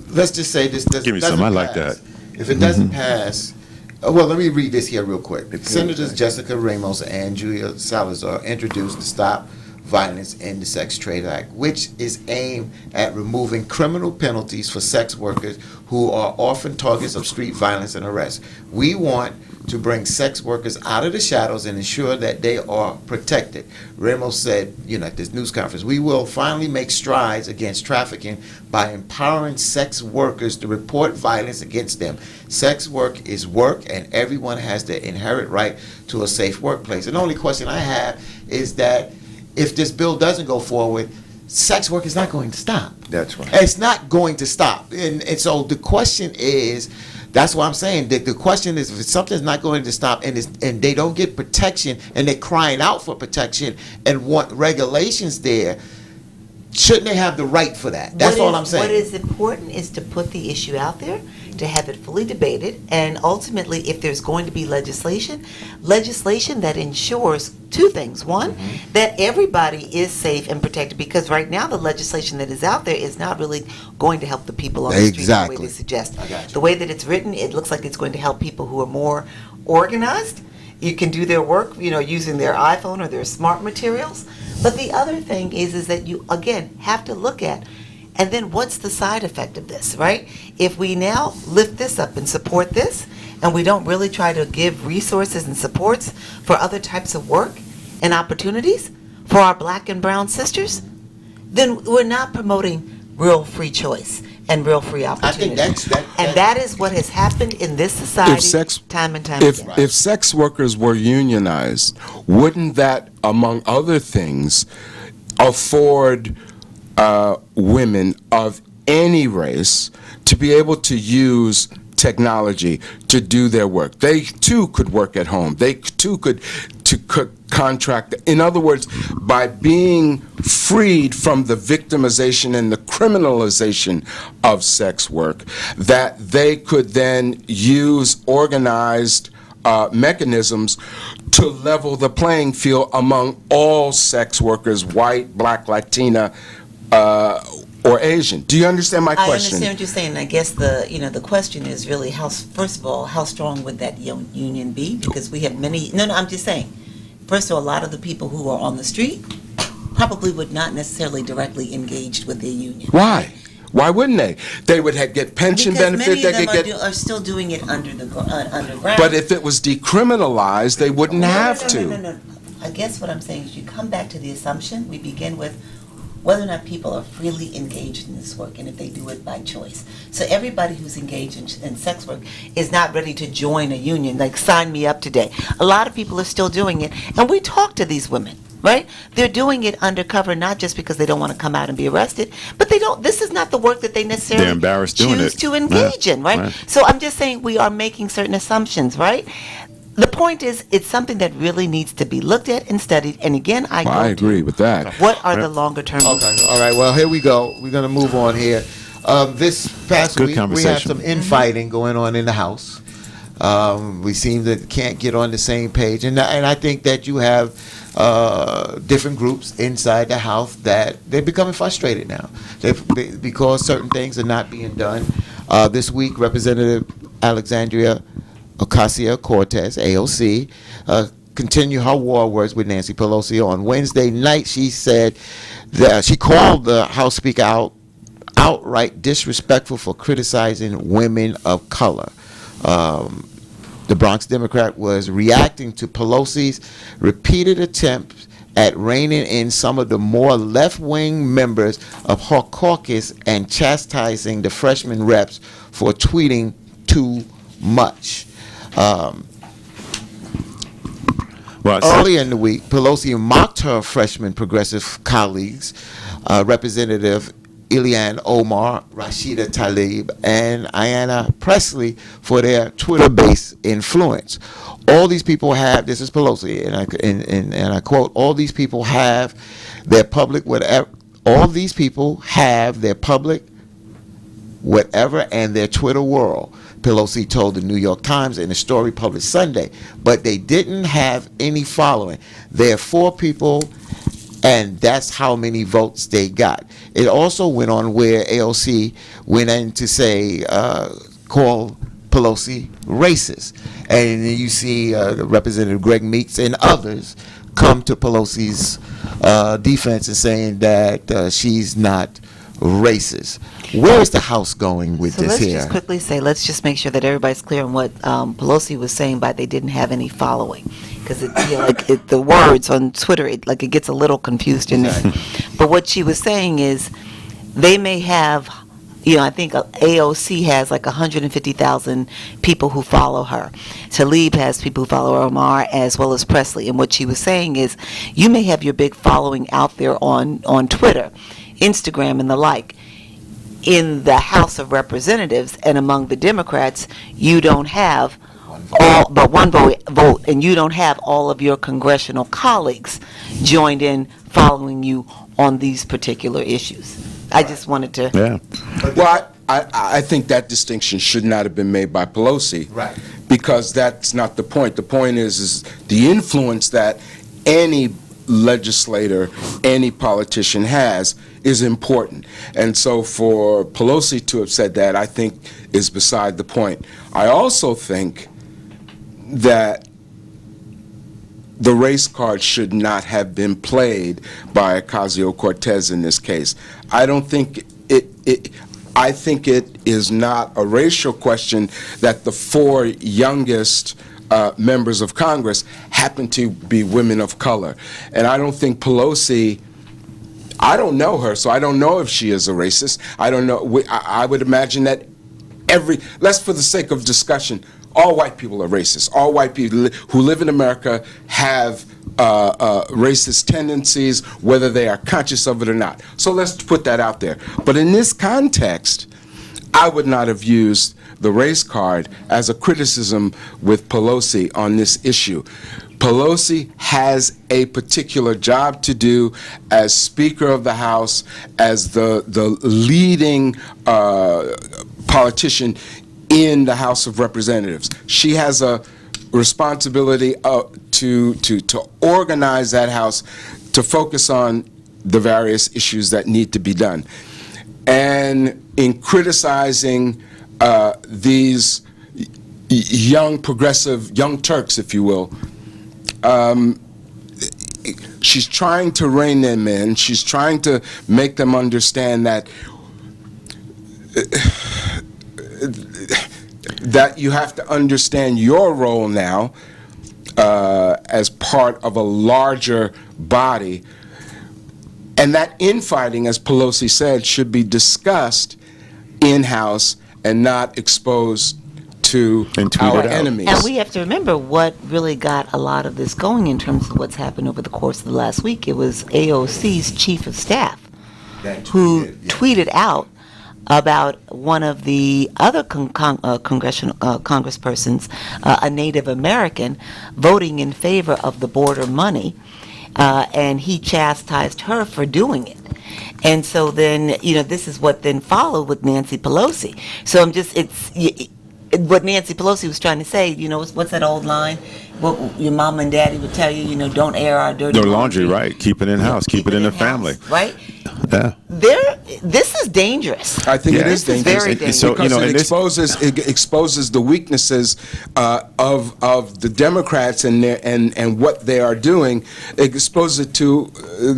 let's just say this doesn't Give me some. I like pass. that. If it doesn't pass, Well, let me read this here real quick. Senators Jessica Ramos and Julia Salazar introduced the Stop Violence in the Sex Trade Act, which is aimed at removing criminal penalties for sex workers who are often targets of street violence and arrest. We want to bring sex workers out of the shadows and ensure that they are protected. Ramos said, at this news conference, we will finally make strides against trafficking by empowering sex workers to report violence against them. Sex work is work, and everyone has the inherent right to a safe workplace. And the only question I have is that if this bill doesn't go forward, sex work is not going to stop. That's right. It's not going to stop. And so the question is, that's why I'm saying that the question is, if something's not going to stop and they don't get protection and they're crying out for protection and want regulations there, shouldn't they have the right for that? That's all I'm saying. What is important is to put the issue out there, to have it fully debated, and ultimately, if there's going to be legislation that ensures two things. One, that everybody is safe and protected, because right now the legislation that is out there is not really going to help the people on the street the way they suggest. The way that it's written, it looks like it's going to help people who are more organized. You can do their work, using their iPhone or their smart materials. But the other thing is that you, again, have to look at, and then what's the side effect of this, right? If we now lift this up and support this, and we don't really try to give resources and supports for other types of work and opportunities for our black and brown sisters, then we're not promoting real free choice and real free opportunity. I think and that is what has happened in this society time and time again. If sex workers were unionized, wouldn't that, among other things, afford women of any race to be able to use technology to do their work? They too could work at home. They too could contract. In other words, by being freed from the victimization and the criminalization of sex work, that they could then use organized mechanisms to level the playing field among all sex workers, white, black, Latina, or Asian. Do you understand my question? I understand what you're saying. I guess the question is really first of all, how strong would that union be? Because we have many. No, I'm just saying. First of all, a lot of the people who are on the street probably would not necessarily directly engage with their union. Why? Why wouldn't they? They would get pension benefits. Many of them are still doing it underground. But if it was decriminalized, they wouldn't have to. No. I guess what I'm saying is you come back to the assumption. We begin with whether or not people are freely engaged in this work, and if they do it by choice. So everybody who's engaged in sex work is not ready to join a union, like sign me up today. A lot of people are still doing it, and we talk to these women, right? They're doing it undercover, not just because they don't want to come out and be arrested, but this is not the work that they necessarily They're embarrassed doing choose it. to engage in, right? So I'm just saying we are making certain assumptions, right? The point is, it's something that really needs to be looked at and studied. And again, I agree with that. What are the longer term? Okay, all right. Well, here we go. We're going to move on here. This past Good week, we had conversation. some infighting going on in the House. We seem to can't get on the same page, and I think that you have different groups inside the House that they're becoming frustrated now because certain things are not being done. This week, Representative Alexandria Ocasio-Cortez, AOC, continue her war words with Nancy Pelosi. On Wednesday night, she said that she called the House Speaker outright disrespectful for criticizing women of color. The Bronx Democrat was reacting to Pelosi's repeated attempts at reining in some of the more left-wing members of her caucus and chastising the freshman reps for tweeting too much. Earlier in the week, Pelosi mocked her freshman progressive colleagues, Representative Ilhan Omar, Rashida Tlaib, and Ayanna Pressley for their Twitter-based influence. All these people have, this is Pelosi, and I quote, all these people have their public whatever, all these people have their public whatever and their Twitter world, Pelosi told the New York Times in a story published Sunday, but they didn't have any following. There are 4 people, and that's how many votes they got. It also went on where AOC went in to say, call Pelosi racist. And then you see Representative Greg Meeks and others come to Pelosi's defense and saying that she's not racist. Where is the House going with So this let's here? just quickly say, let's just make sure that everybody's clear on what Pelosi was saying by they didn't have any following. Because the words on Twitter, it gets a little confused in there. But what she was saying is they may have, I think AOC has 150,000 people who follow her. Tlaib has people who follow her, Omar, as well as Presley. And what she was saying is you may have your big following out there on Twitter, Instagram, and the like. In the House of Representatives and among the Democrats, you don't have all but one vote, and you don't have all of your congressional colleagues joined in following you on these particular issues. I just wanted to. Yeah. Well, I think that distinction should not have been made by Pelosi. Right. Because that's not the point. The point is the influence that any legislator, any politician has is important. And so for Pelosi to have said that, I think, is beside the point. I also think that the race card should not have been played by Ocasio-Cortez in this case. I don't think I think it is not a racial question that the four youngest members of Congress happen to be women of color. And I don't think Pelosi, I don't know her, so I don't know if she is a racist. I don't know. I would imagine that let's for the sake of discussion, all white people are racist. All white people who live in America have racist tendencies, whether they are conscious of it or not. So let's put that out there. But in this context, I would not have used the race card as a criticism with Pelosi on this issue. Pelosi has a particular job to do as Speaker of the House, as the leading politician in the House of Representatives. She has a responsibility to organize that House to focus on the various issues that need to be done. And in criticizing these young progressive, young Turks, if you will, she's trying to rein them in. She's trying to make them understand that that you have to understand your role now as part of a larger body, and that infighting, as Pelosi said, should be discussed in-house and not exposed to our enemies. And we have to remember what really got a lot of this going in terms of what's happened over the course of the last week. It was AOC's chief of staff who tweeted out about one of the other congressional congresspersons, a Native American, voting in favor of the border money, and he chastised her for doing it. And so then, this is what then followed with Nancy Pelosi. So what Nancy Pelosi was trying to say, what's that old line? What your mom and daddy would tell you, don't air our dirty laundry, right? Keep it in house. Keep it in the family. Right? Yeah. This is dangerous. I think it is This is dangerous. very dangerous. So, Because it exposes the weaknesses of the Democrats and what they are doing. It exposes it to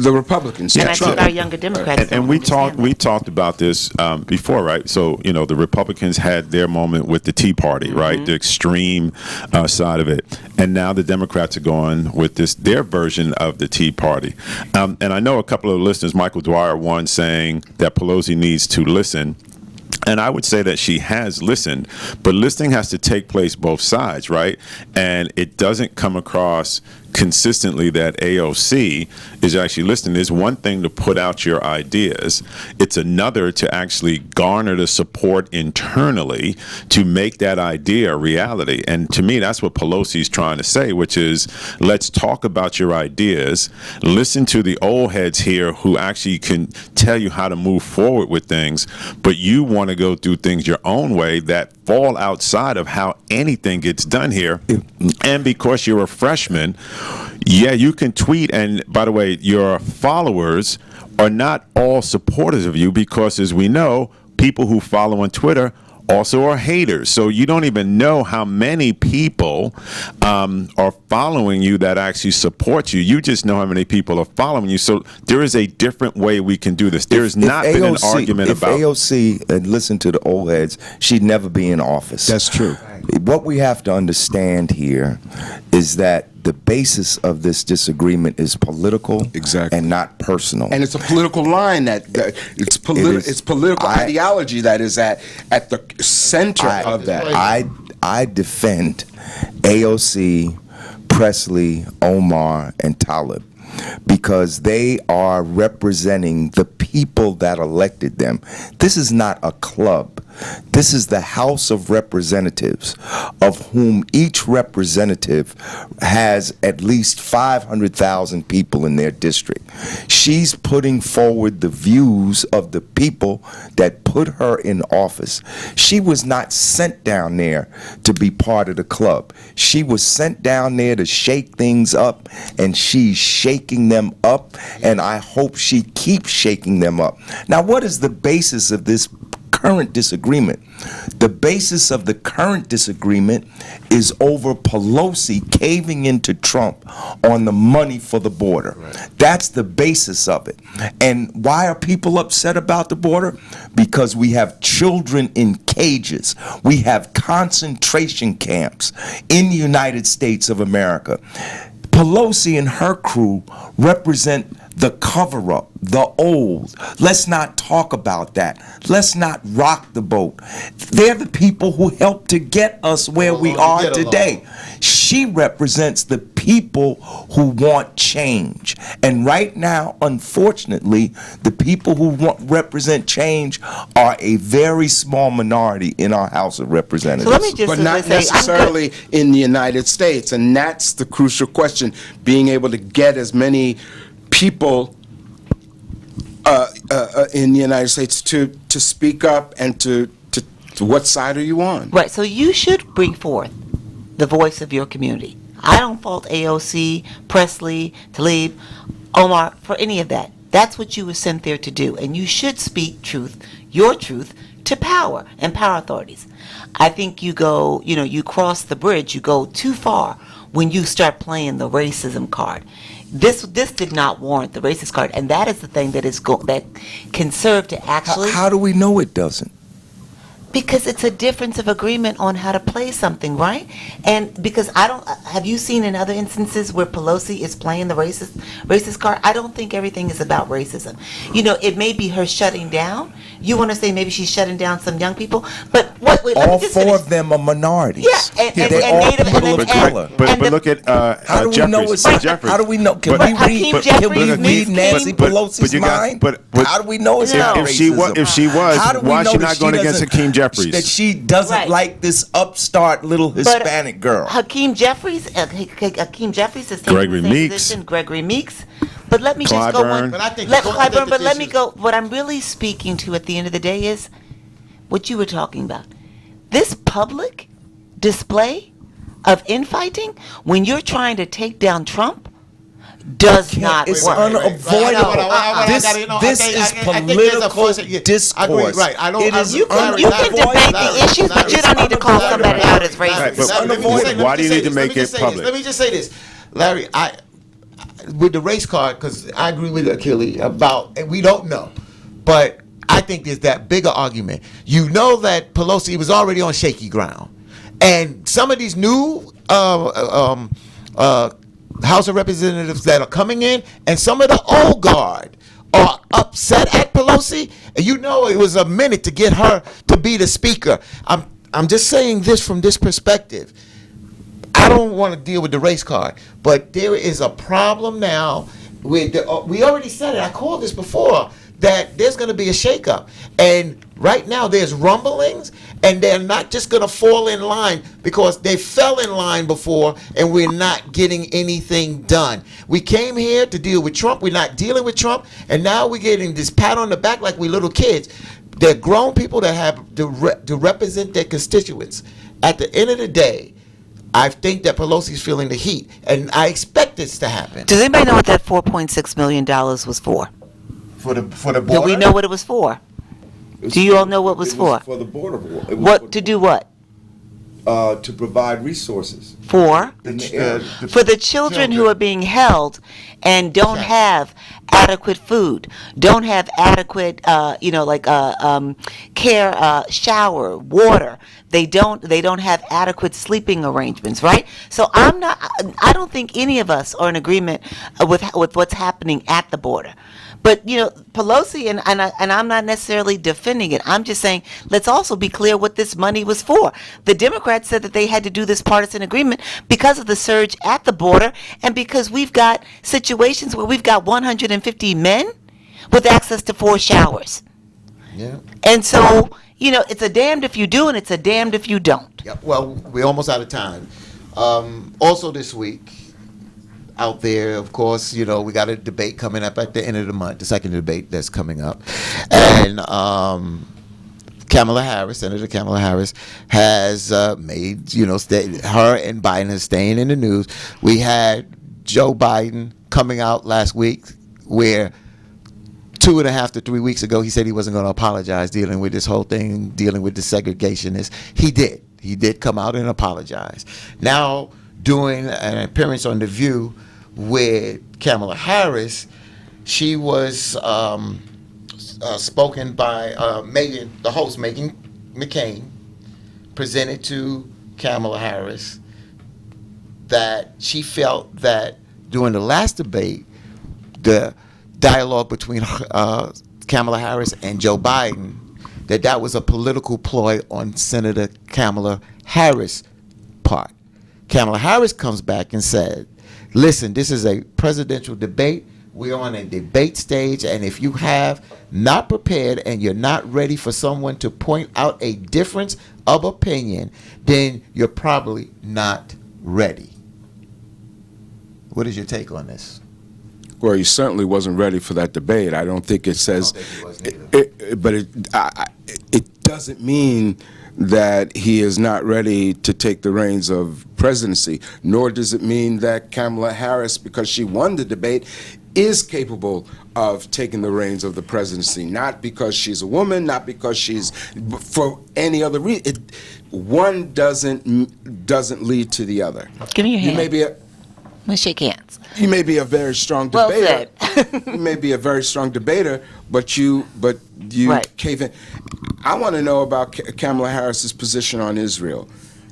the Republicans. And I think our younger Democrats And we talked about this before, right? So the Republicans had their moment with the Tea Party, right? The extreme side of it, and now the Democrats are going with their version of the Tea Party. And I know a couple of listeners, Michael Dwyer, one saying that Pelosi needs to listen. And I would say that she has listened, but listening has to take place both sides, right? And it doesn't come across consistently that AOC is actually listening. It's one thing to put out your ideas. It's another to actually garner the support internally to make that idea a reality. And to me, that's what Pelosi's trying to say, which is let's talk about your ideas. Listen to the old heads here who actually can tell you how to move forward with things, but you want to go do things your own way that fall outside of how anything gets done here. And because you're a freshman, yeah, you can tweet. And by the way, your followers are not all supporters of you because, as we know, people who follow on Twitter also are haters. So you don't even know how many people are following you that actually support you. You just know how many people are following you. So there is a different way we can do this. There has not been an argument about. If AOC had listened to the old heads, she'd never be in office. That's true. What we have to understand here is that the basis of this disagreement is political Exactly. and not personal. And it's a political line that it's political ideology that is at the center of that. I defend AOC, Presley, Omar, and Talib because they are representing the people that elected them. This is not a club. This is the House of Representatives, of whom each representative has at least 500,000 people in their district. She's putting forward the views of the people that put her in office. She was not sent down there to be part of the club. She was sent down there to shake things up, and she's shaking them up, and I hope she keeps shaking them up. Now, what is the basis of this current disagreement? The basis of the current disagreement is over Pelosi caving into Trump on the money for the border. Right. That's the basis of it. And why are people upset about the border? Because we have children in cages. We have concentration camps in the United States of America. Pelosi and her crew represent the cover-up, the old. Let's not talk about that. Let's not rock the boat. They're the people who helped to get us where we are today. She represents the people who want change. And right now, unfortunately, the people who represent change are a very small minority in our House of Representatives. So let me just But not say, necessarily in the United States. And that's the crucial question, being able to get as many people in the United States to speak up and to what side are you on? Right, so you should bring forth the voice of your community. I don't fault AOC, Presley, Talib, Omar for any of that. That's what you were sent there to do, and you should speak truth, your truth, to power and power authorities. I think you cross the bridge, you go too far when you start playing the racism card. This did not warrant the racist card, and that is the thing that can serve to actually. How do we know it doesn't? Because it's a difference of agreement on how to play something, right? And because have you seen in other instances where Pelosi is playing the racist card? I don't think everything is about racism. It may be her shutting down. You want to say maybe she's shutting down some young people, but wait, all four of them are minorities. Yeah, and they're all Native people of color. But look at How do we know it's Jeffries. How do we know? Can we read Nancy Pelosi's mind? How do we know it's not racism? If she was, How do we why is know she that not going against Hakeem Jeffries? That she doesn't like this upstart little Hispanic girl. Hakeem Jeffries is taking Gregory the same Meeks. position. Gregory Meeks. But let me just go Clyburn. one. But I think Clyburn, but let me go. What I'm really speaking to at the end of the day is what you were talking about. This public display of infighting when you're trying to take down Trump does not It's work. unavoidable. This is political discourse. Right. I don't. It is You can debate the issues, but you don't need to call somebody out as racist. But why do you need to make it public? Let me just say this, Larry. With the race card, because I agree with Achille about, and we don't know, but I think there's that bigger argument. You know that Pelosi was already on shaky ground, and some of these new House of Representatives that are coming in, and some of the old guard are upset at Pelosi. You know, it was a minute to get her to be the speaker. I'm just saying this from this perspective. I don't want to deal with the race card, but there is a problem now with we already said it. I called this before, that there's going to be a shakeup, and right now there's rumblings, and they're not just going to fall in line because they fell in line before, and we're not getting anything done. We came here to deal with Trump. We're not dealing with Trump, and now we're getting this pat on the back like we're little kids. They're grown people that have to represent their constituents. At the end of the day, I think that Pelosi's feeling the heat, and I expect this to happen. Does anybody know what that $4.6 million was for? For the border? Do we know what it was for? was Do you all for- know what was it for? For the border war. It was What for- to do? What To provide resources for? in the area. For the children who are being held and don't have adequate food, don't have adequate, care, shower, water. They don't have adequate sleeping arrangements, right? So I don't think any of us are in agreement with what's happening at the border. But Pelosi and I'm not necessarily defending it. I'm just saying let's also be clear what this money was for. The Democrats said that they had to do this partisan agreement because of the surge at the border and because we've got situations where we've got 150 men with access to 4 showers. Yeah. And so it's a damned if you do and it's a damned if you don't. Yep. Well, we're almost out of time. Also this week, out there, of course, we got a debate coming up at the end of the month, the second debate that's coming up. And Kamala Harris, Senator Kamala Harris, has made, her and Biden is staying in the news. We had Joe Biden coming out last week where 2.5 to 3 weeks ago, he said he wasn't going to apologize dealing with this whole thing, dealing with the segregationists. He did. He did come out and apologize. Now, doing an appearance on The View with Kamala Harris, she was spoken by Megan, the host, Megan McCain, presented to Kamala Harris that she felt that during the last debate, the dialogue between Kamala Harris and Joe Biden, that was a political ploy on Senator Kamala Harris' part. Kamala Harris comes back and said, listen, this is a presidential debate. We're on a debate stage, and if you have not prepared and you're not ready for someone to point out a difference of opinion, then you're probably not ready. What is your take on this? Well, he certainly wasn't ready for that debate. I don't think it says, but it doesn't mean that he is not ready to take the reins of presidency, nor does it mean that Kamala Harris, because she won the debate, is capable of taking the reins of the presidency, not because she's a woman, not because she's for any other reason. One doesn't lead to the other. Give me your hand. You may be Let's shake hands. you may be a very strong Well debater. said. You may be a very strong debater, but you Right. cave in. I want to know about Kamala Harris's position on Israel.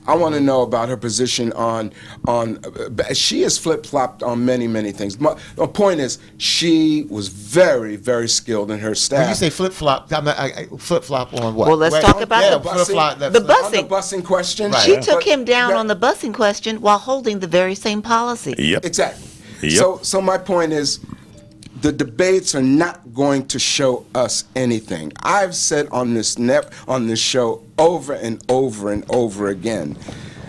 I want to know about her position on she has flip-flopped on many things. My point is, she was very, very skilled in her staff. When you say flip-flop, flip-flop on what? Well, let's talk about yeah, the flip-flop, the On the busing. busing question. Right. She Yeah. took him down But- on the busing question while holding the very same policy. Yep. Exactly. Yep. So my point is, the debates are not going to show us anything. I've said on this show over and over and over again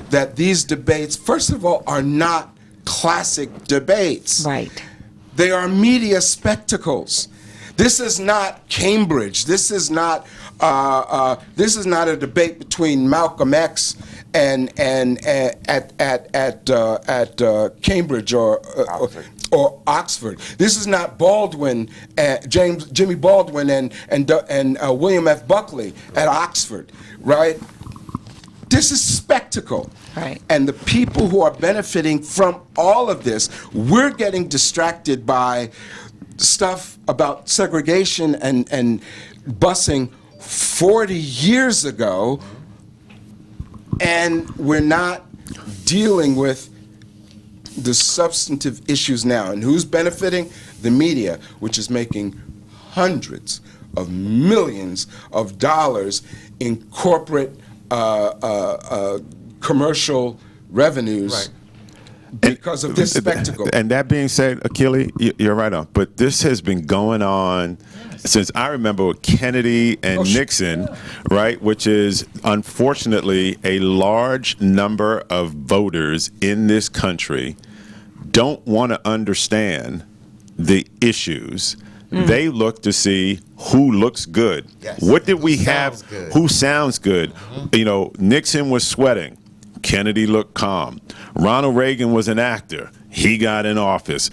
that these debates, first of all, are not classic debates. Right. They are media spectacles. This is not Cambridge. This is not a debate between Malcolm X and at Cambridge or Oxford. This is not Baldwin, Jimmy Baldwin and William F. Buckley at Oxford, right? This is spectacle. Right. And the people who are benefiting from all of this, we're getting distracted by stuff about segregation and busing 40 years ago, and we're not dealing with the substantive issues now. And who's benefiting? The media, which is making hundreds of millions of dollars in corporate commercial revenues. Right. Because of this spectacle. And that being said, Achille, you're right on. But this has been going on since I remember with Kennedy and Nixon, right? Which is unfortunately a large number of voters in this country don't want to understand the issues. They look to see who looks good. Yes. What did Who we sounds have? good. Who sounds good? Nixon was sweating. Kennedy looked calm. Ronald Reagan was an actor. He got in office.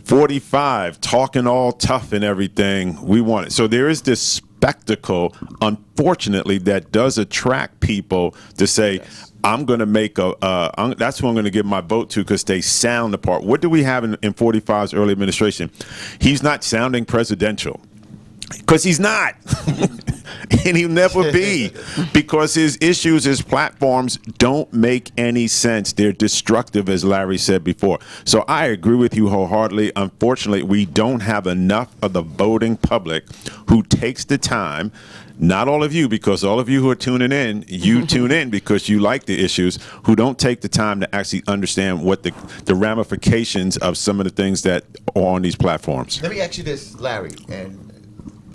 45, talking all tough and everything. We want it. So there is this spectacle, unfortunately, that does attract people to say, I'm going to make that's who I'm going to give my vote to because they sound the part. What do we have in 45's early administration? He's not sounding presidential because he's not. And he'll never be, because his issues, his platforms don't make any sense. They're destructive, as Larry said before. So I agree with you wholeheartedly. Unfortunately, we don't have enough of the voting public who takes the time. Not all of you, because all of you who are tuning in, you tune in because you like the issues, who don't take the time to actually understand what the ramifications of some of the things that are on these platforms. Let me ask you this, Larry and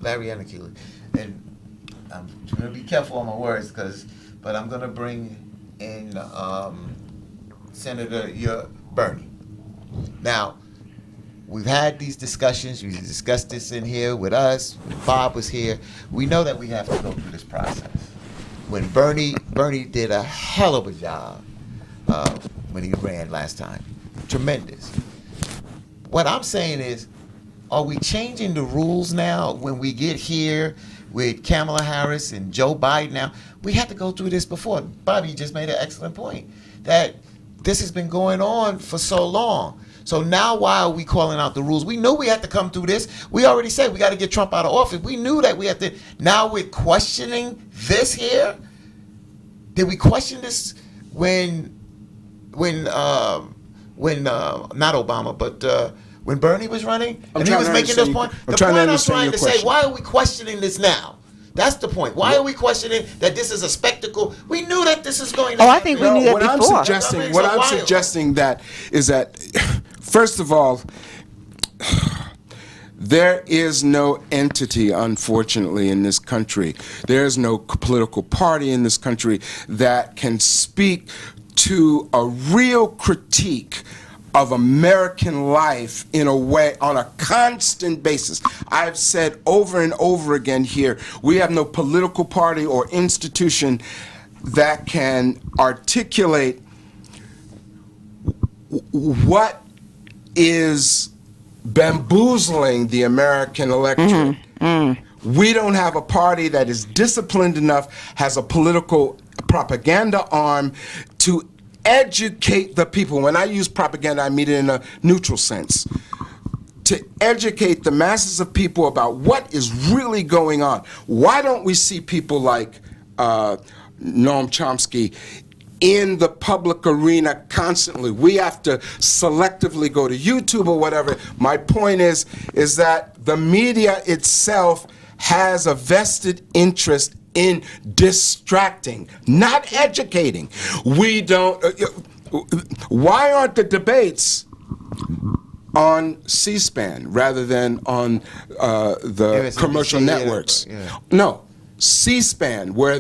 Akili, and I'm going to be careful on my words, but I'm going to bring in Senator Bernie. Now, we've had these discussions. We discussed this in here with us. When Bob was here. We know that we have to go through this process. When Bernie did a hell of a job when he ran last time. Tremendous. What I'm saying is, are we changing the rules now when we get here with Kamala Harris and Joe Biden now? We had to go through this before. Bobby just made an excellent point that this has been going on for so long. So now why are we calling out the rules? We knew we had to come through this. We already said we got to get Trump out of office. We knew that we had to. Now we're questioning this here. Did we question this when not Obama, but when Bernie was running and he was making this point? The point I'm trying to say, why are we questioning this now? That's the point. Why are we questioning that this is a spectacle? We knew that this is going to happen. I think we knew that before. What I'm suggesting is that, first of all, there is no entity, unfortunately, in this country. There is no political party in this country that can speak to a real critique of American life in a way, on a constant basis. I've said over and over again here, we have no political party or institution that can articulate what is bamboozling the American electorate. We don't have a party that is disciplined enough, has a political propaganda arm to educate the people. When I use propaganda, I mean it in a neutral sense. To educate the masses of people about what is really going on. Why don't we see people like Noam Chomsky in the public arena constantly? We have to selectively go to YouTube or whatever. My point is that the media itself has a vested interest in distracting, not educating. We don't. Why aren't the debates on C-SPAN rather than on the commercial networks? No, C-SPAN, where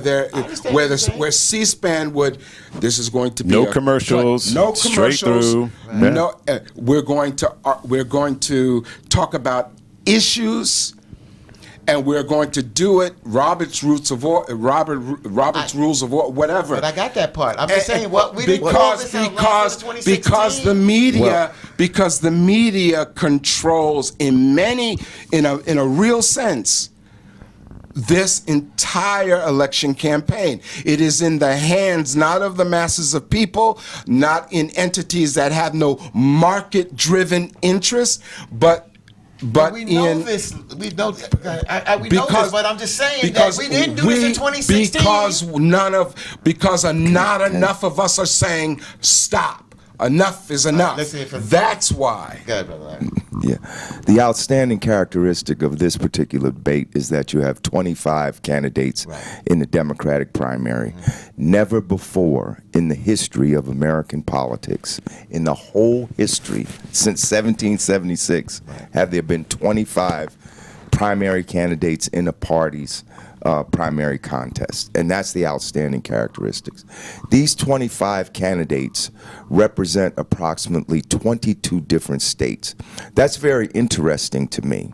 C-SPAN would. This is going to be no commercials, no commercials. Straight through. No, we're going to talk about issues. And we're going to do it Robert's Rules of War, whatever. But I got that part. I'm just saying what we didn't because the media controls in a real sense this entire election campaign. It is in the hands not of the masses of people, not in entities that have no market-driven interest, but we know this. We know this, but I'm just saying that we didn't do this in 2016. Because not enough of us are saying stop. Enough is enough. That's why. Go ahead, brother. Yeah. The outstanding characteristic of this particular debate is that you have 25 candidates in the Democratic primary. Never before in the history of American politics, in the whole history since 1776, have there been 25 primary candidates in a party's primary contest. And that's the outstanding characteristics. These 25 candidates represent approximately 22 different states. That's very interesting to me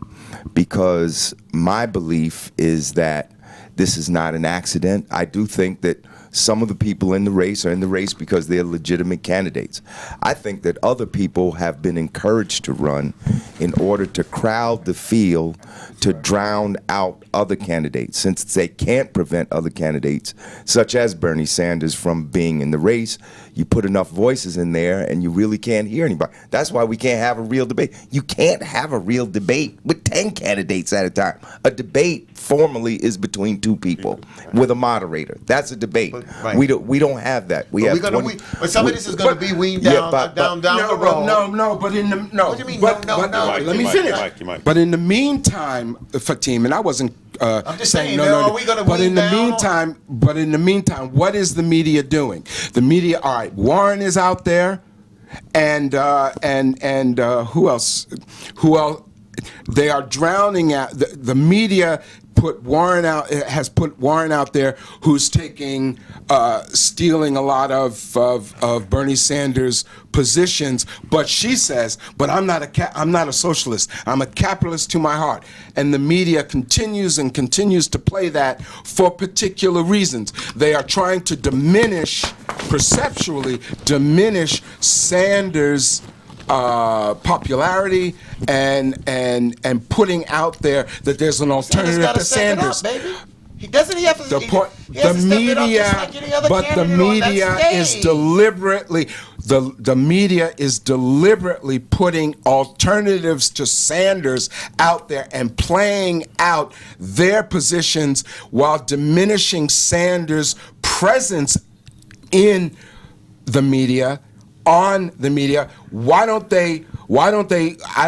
because my belief is that this is not an accident. I do think that some of the people in the race are in the race because they're legitimate candidates. I think that other people have been encouraged to run in order to crowd the field to drown out other candidates, since they can't prevent other candidates, such as Bernie Sanders, from being in the race. You put enough voices in there and you really can't hear anybody. That's why we can't have a real debate. You can't have a real debate with 10 candidates at a time. A debate formally is between two people with a moderator. That's a debate. Right. We don't have that. We But, have we're gonna 20 but some of this is going to be weaned Yeah, down, but- down the road. But in the no. What do you mean, But, no? let me Mike, finish. Mike. But in the meantime, Fatim, and I wasn't. I'm just saying, man, are we gonna But wean in the down meantime, what is the media doing? The media. All right, Warren is out there, and who else? Who else? They are drowning out. The media has put Warren out there, who's stealing a lot of Bernie Sanders' positions. But she says, "But I'm not a socialist. I'm a capitalist to my heart." And the media continues to play that for particular reasons. They are trying to perceptually diminish Sanders' popularity and putting out there that there's an alternative to Sanders. Doesn't he have to? The point, he has the to step it up media, just like any other but the candidate on that media is stage. deliberately the media is deliberately putting alternatives to Sanders out there and playing out their positions while diminishing Sanders' presence in the media. On the media, why don't they? I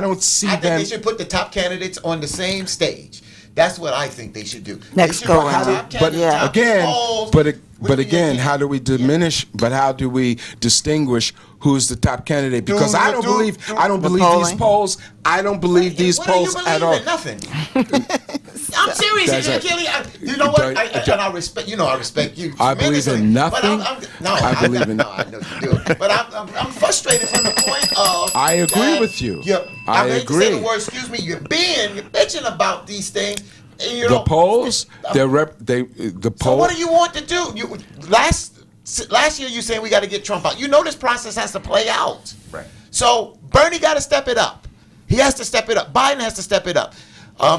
don't see I them. think they should put the top candidates on the same stage. That's what I think they should do. Next They should go put round. top But candidates, top again, polls. but Which again, means- how do we diminish? But how do we distingush who's the top candidate? Because I don't believe these polling. polls. I don't believe these What do polls you at believe all. in? Nothing. I'm serious. That's it. Kelly, you know what? And I respect. You know, I respect you. I believe tremendously. in But nothing. I believe in- No, I know you do. But I'm frustrated from the point of. I agree that with you. I hate to say agree. the word. Excuse me. You're bitching about these things. And you The don't- polls, the So poll. what do you want to do? Last year you saying we got to get Trump out. You know this process has to play out. Right. So Bernie got to step it up. He has to step it up. Biden has to step it up.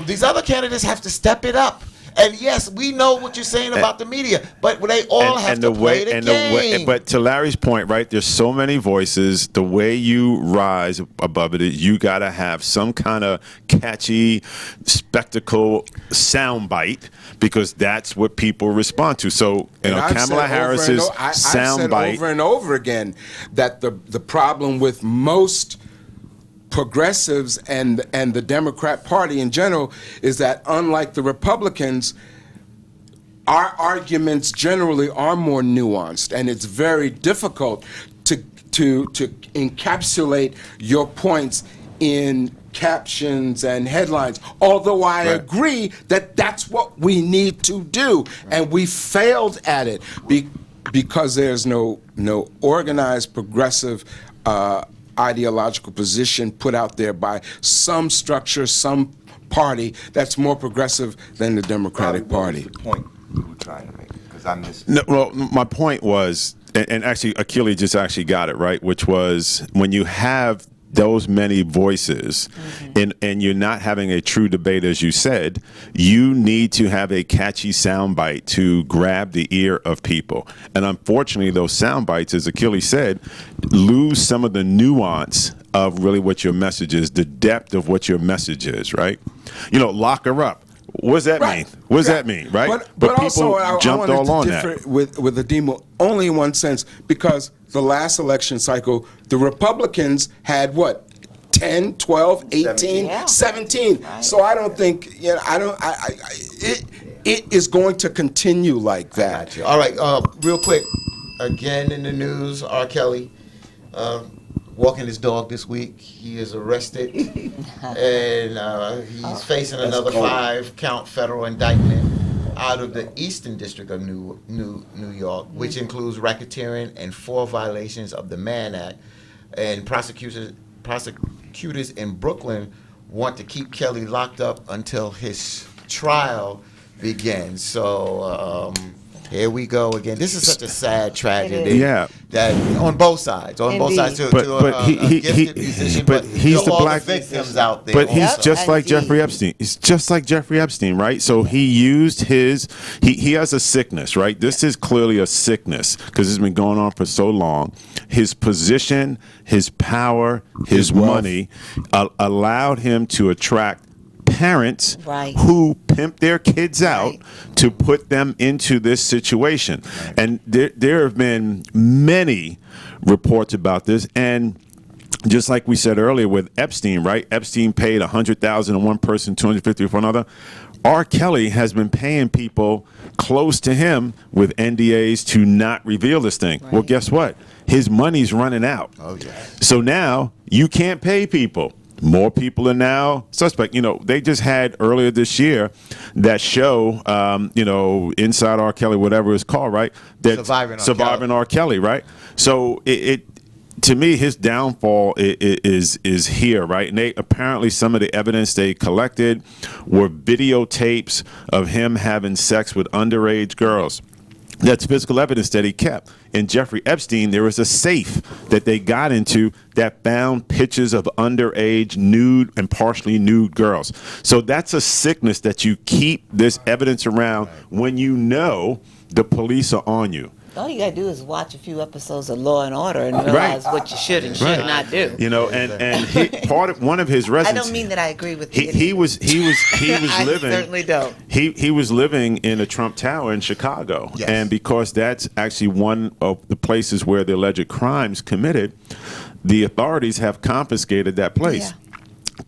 These other candidates have to step it up. And yes, we know what you're saying about the media, but they all have to play the game. But to Larry's point, right? There's so many voices. The way you rise above it is you got to have some kind of catchy spectacle soundbite, because that's what people respond to. So, And I've Kamala said Harris's I've said soundbite. over and over again that the problem with most progressives and the Democrat Party in general is that, unlike the Republicans, our arguments generally are more nuanced, and it's very difficult to encapsulate your points in captions and headlines. Although I agree that that's what we need to do, and we failed at it because there's no organized progressive ideological position put out there by some structure, some party that's more progressive than the Democratic Party. What was the point you were trying to make? Because I missed. No, well, my point was, and actually Achille just actually got it right, which was when you have those many voices and you're not having a true debate, as you said, you need to have a catchy soundbite to grab the ear of people. And unfortunately, those sound bites, as Achilles said, lose some of the nuance of really what your message is, the depth of what your message is, right? You know, lock her up. What does that mean? What does that mean, right? But people also, I jumped wanted all to on differ that. with Ademo only in one sense, because the last election cycle, the Republicans had what? 10, 12, 18, 17. Right. So I don't think, it is going to continue like that. Gotcha. All right, real quick, again in the news, R. Kelly walking his dog this week. He is arrested, and he's facing another 5-count federal indictment out of the Eastern District of New York, which includes racketeering and 4 violations of the Mann Act. And prosecutors in Brooklyn want to keep Kelly locked up until his trial begins. So Here we go again. This is such a sad tragedy. is. Yeah. That on both sides, Indeed. to But a gifted musician, but he's the all black the victims out there. But he's Yep, just like indeed. Jeffrey Epstein. He's just like Jeffrey Epstein, right? So he used he has a sickness, right? This is clearly a sickness because it's been going on for so long. His position, his power, his wealth. money allowed him to attract parents Right. who pimp their kids out Right. to put them into this situation. And there have been many reports about this. And just like we said earlier with Epstein, right? Epstein paid $100,000 to one person, $250 for another. R. Kelly has been paying people close to him with NDAs to not reveal this thing. Well, guess what? His money's running out. Oh, yeah. So now you can't pay people. More people are now suspect. You know, they just had earlier this year that show, Inside R. Kelly, whatever it's called, right? That Surviving R. R. Kelly, right? So it to me, his downfall is here, right? And they apparently some of the evidence they collected were videotapes of him having sex with underage girls. That's physical evidence that he kept. In Jeffrey Epstein, there was a safe that they got into that found pictures of underage, nude, and partially nude girls. So that's a sickness that you keep this evidence around when you know the police are on you. All you gotta do is watch a few episodes of Law and Order and realize what you should and should not do. You know, and one of his I residents. don't mean that I agree with you. He was I living. certainly don't. He was living in a Trump Tower in Chicago, Yes. and because that's actually one of the places where the alleged crimes committed, the authorities have confiscated that place,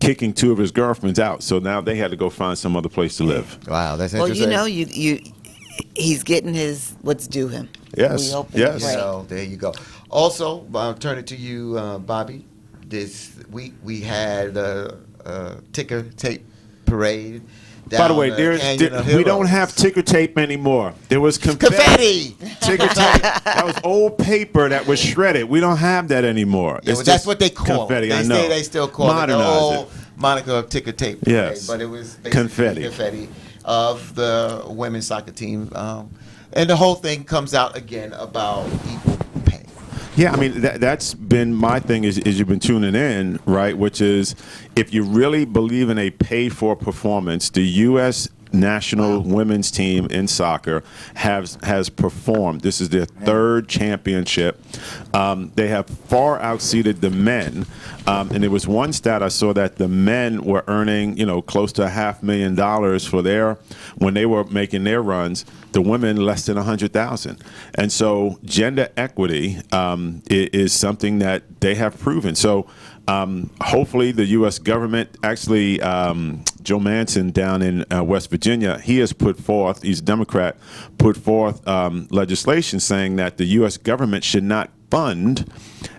kicking two of his girlfriends out. So now they had to go find some other place to live. Wow, that's Well, interesting. he's getting his what's due him. Yes, We hope and yes. pray. So there you go. Also, I'll turn it to you, Bobby. This week we had a ticker tape parade. By the way, we don't have ticker tape anymore. There was confetti. Ticker tape. That was old paper that was shredded. We don't have that anymore. Yeah, It's well, that's just what they call confetti. it. I know. They still call Modernize it the old it. moniker of ticker tape parade. Yes. But it was basically Confetti. of the women's soccer team. And the whole thing comes out again about equal pay. Yeah, I mean that's been my thing is you've been tuning in, right? Which is if you really believe in a paid-for performance, the U.S. national women's team in soccer has performed. This is their third championship. They have far outseeded the men, and there was one stat I saw that the men were earning close to $500,000 for when they were making their runs. The women less than 100,000, and so gender equity is something that they have proven. So hopefully the U.S. government actually, Joe Manchin down in West Virginia, he has put forth, he's a Democrat, put forth legislation saying that the U.S. government should not fund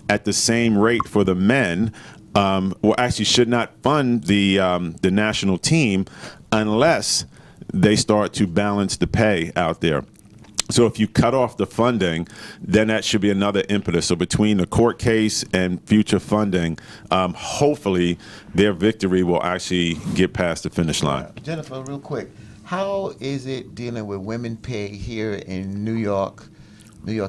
at the same rate for the men, or actually should not fund the national team unless they start to balance the pay out there. So if you cut off the funding, then that should be another impetus. So between the court case and future funding, hopefully their victory will actually get past the finish line. Jennifer, real quick, how is it dealing with women pay here in New York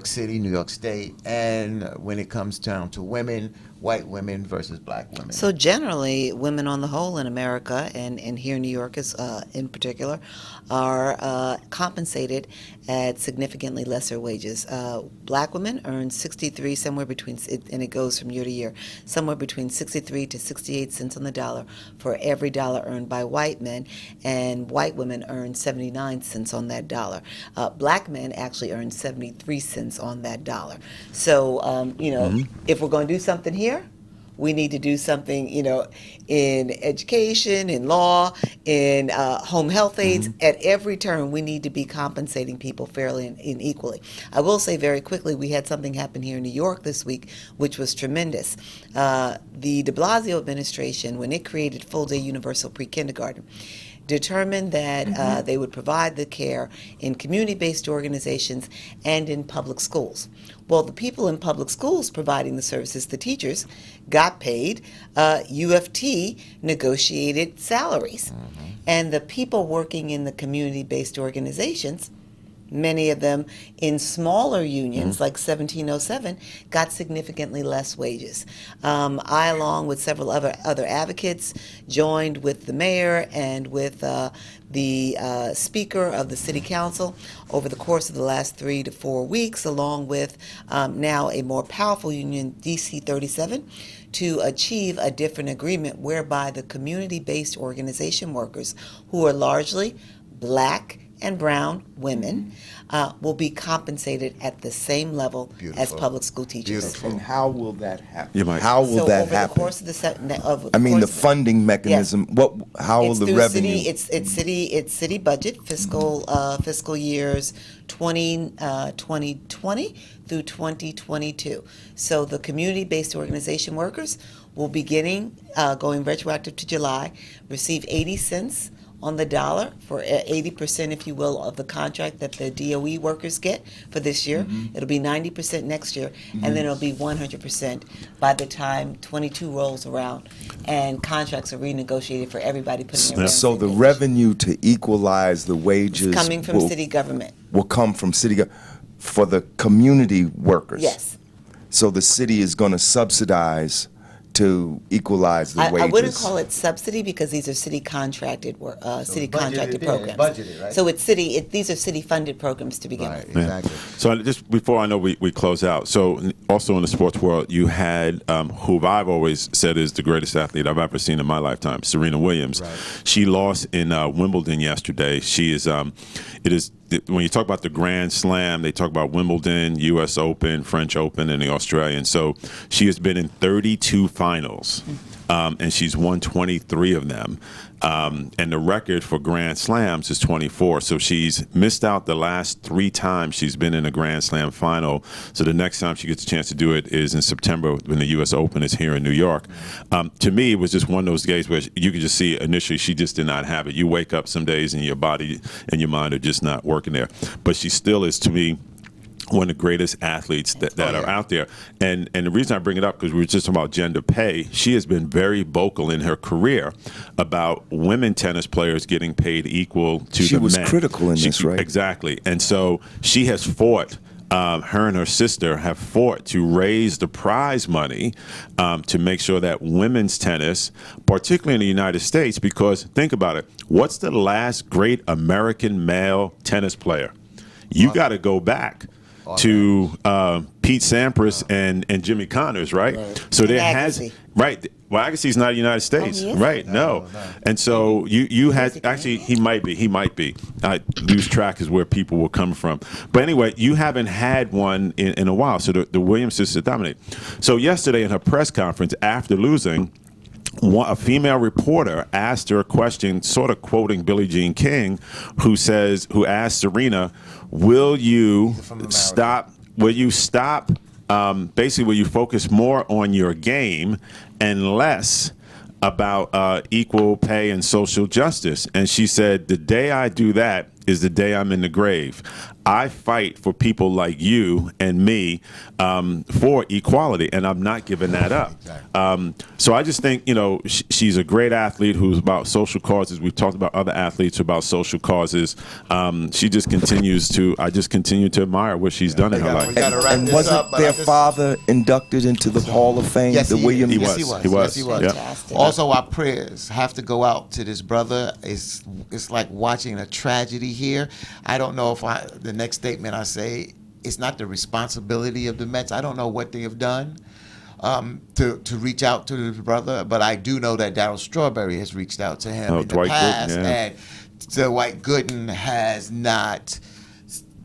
City, New York State, and when it comes down to women, white women versus black women? So generally, women on the whole in America and here in New York is, in particular, are compensated at significantly lesser wages. Black women earn 63, somewhere between, and it goes from year to year, somewhere between 63 to 68 cents on the dollar for every dollar earned by white men, and white women earn 79 cents on that dollar. Black men actually earn 73 cents on that dollar. So, if we're going to do something here, we need to do something, in education, in law, in home health aides. At every turn, we need to be compensating people fairly and equally. I will say very quickly, we had something happen here in New York this week, which was tremendous. The de Blasio administration, when it created full-day universal pre-kindergarten, determined that they would provide the care in community-based organizations and in public schools. Well, the people in public schools providing the services, the teachers, got paid UFT negotiated salaries. And the people working in the community-based organizations many of them in smaller unions like 1707, got significantly less wages. I, along with several other advocates, joined with the mayor and with the speaker of the city council over the course of the last 3 to 4 weeks, along with now a more powerful union, DC 37, to achieve a different agreement whereby the community-based organization workers, who are largely Black and brown women, will be compensated at the same level as Beautiful. public school teachers. Beautiful. And how will that happen? You might- How will So that over happen? the course of the I mean, the funding mechanism. How will it's the through revenue? it's city budget fiscal years 2020 through 2022. So the community-based organization workers will beginning going retroactive to July, receive 80 cents on the dollar for 80%, if you will, of the contract that the DOE workers get for this year. It'll be 90% next year, and then it'll be 100% by the time 22 rolls around and contracts are renegotiated for everybody putting their So rents the in. revenue to equalize the wages Coming from city government. will come from for the community workers. Yes. So the city is going to subsidize to equalize the wages. I wouldn't call it subsidy because these are city contracted budgeted contracted in, programs. budgeted, right? So these are city funded programs to begin Right, with. exactly. So just before I know we close out, so also in the sports world, you had who I've always said is the greatest athlete I've ever seen in my lifetime, Serena Williams. Right. She lost in Wimbledon yesterday. She is when you talk about the Grand Slam, they talk about Wimbledon, U.S. Open, French Open, and the Australian. So she has been in 32 finals, and she's won 23 of them. And the record for Grand Slams is 24. So she's missed out the last 3 times she's been in a Grand Slam final. So the next time she gets a chance to do it is in September when the U.S. Open is here in New York. To me, it was just one of those days where you could just see initially she just did not have it. You wake up some days and your body and your mind are just not working there. But she still is, to me, one of the greatest athletes that are out there. And the reason I bring it up, because we were just talking about gender pay, she has been very vocal in her career about women tennis players getting paid equal to She the was men. critical in this, right? Exactly. And so she has fought. Her and her sister have fought to raise the prize money to make sure that women's tennis, particularly in the United States, because think about it, what's the last great American male tennis player? You got to go back to Pete Sampras and Jimmy Connors, right? So there has Agassi. right. Well, Agassi's not the United States, he isn't? right? No. And so you had actually he might be. I lose track is where people will come from. But anyway, you haven't had one in a while. So the Williams sisters dominate. So yesterday in her press conference after losing, a female reporter asked her a question, sort of quoting Billie Jean King, who asked Serena, will you stop, basically will you focus more on your game and less about equal pay and social justice? And she said, the day I do that is the day I'm in the grave. I fight for people like you and me for equality, and I'm not giving that up. So I just think, she's a great athlete who's about social causes. We've talked about other athletes about social causes. She just continues to, I just continue to admire what she's done in her life. gotta wrap And this wasn't up, but their I just- father induced into the Hall of Fame? Yes, the he Williams. is. Yes, He he was. was. He was. Yes, he was. Yep. Fantastic. Also, our prayers have to go out to this brother. It's like watching a tragedy here. I don't know if the next statement I say, it's not the responsibility of the Mets. I don't know what they have done to reach out to the brother, but I do know that Darryl Strawberry has reached out to him in the Dwight Gooden, past, yeah. and Dwight Gooden has not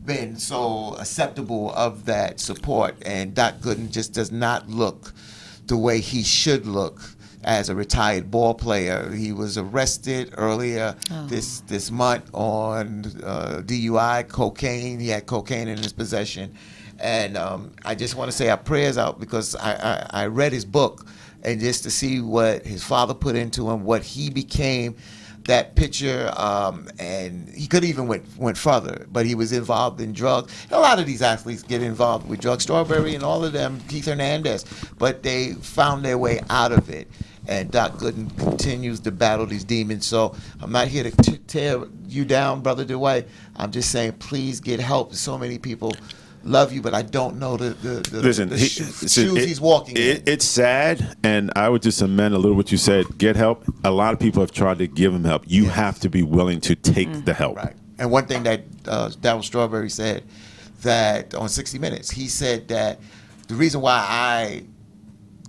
been so acceptable of that support, and Doc Gooden just does not look the way he should look as a retired ball player. He was arrested earlier this month on DUI, cocaine. He had cocaine in his possession. And I just want to say our prayers out because I read his book, and just to see what his father put into him, what he became, that pitcher, and he could even went further, but he was involved in drugs. A lot of these athletes get involved with drugs, Strawberry and all of them, Keith Hernandez, but they found their way out of it. and Doc Gooden continues to battle these demons. So I'm not here to tear you down, Brother Dwight. I'm just saying, please get help. So many people love you, but I don't know Listen, shoes he's walking in. It's sad, and I would just amend a little what you said. Get help. A lot of people have tried to give him help. You have to be willing to take the help. Right. And one thing that Darryl Strawberry said that on 60 Minutes, he said that the reason why I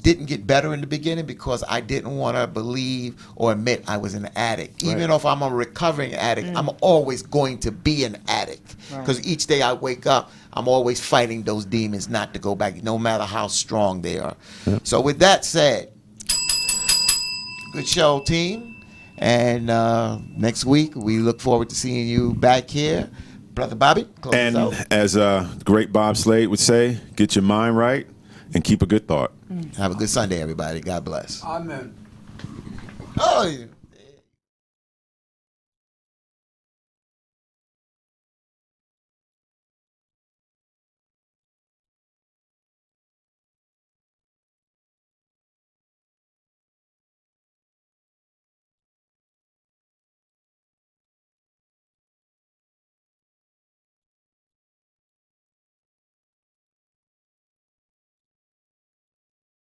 didn't get better in the beginning because I didn't want to believe or admit I was an addict. Even if I'm a recovering addict, I'm always going to be an addict because each day I wake up, I'm always fighting those demons not to go back, no matter how strong they are. So with that said, good show, team. And next week, we look forward to seeing you back here. Brother Bobby, close And us out. as great Bob Slade would say, get your mind right and keep a good thought. Have a good Sunday, everybody. God bless. Amen. Oh,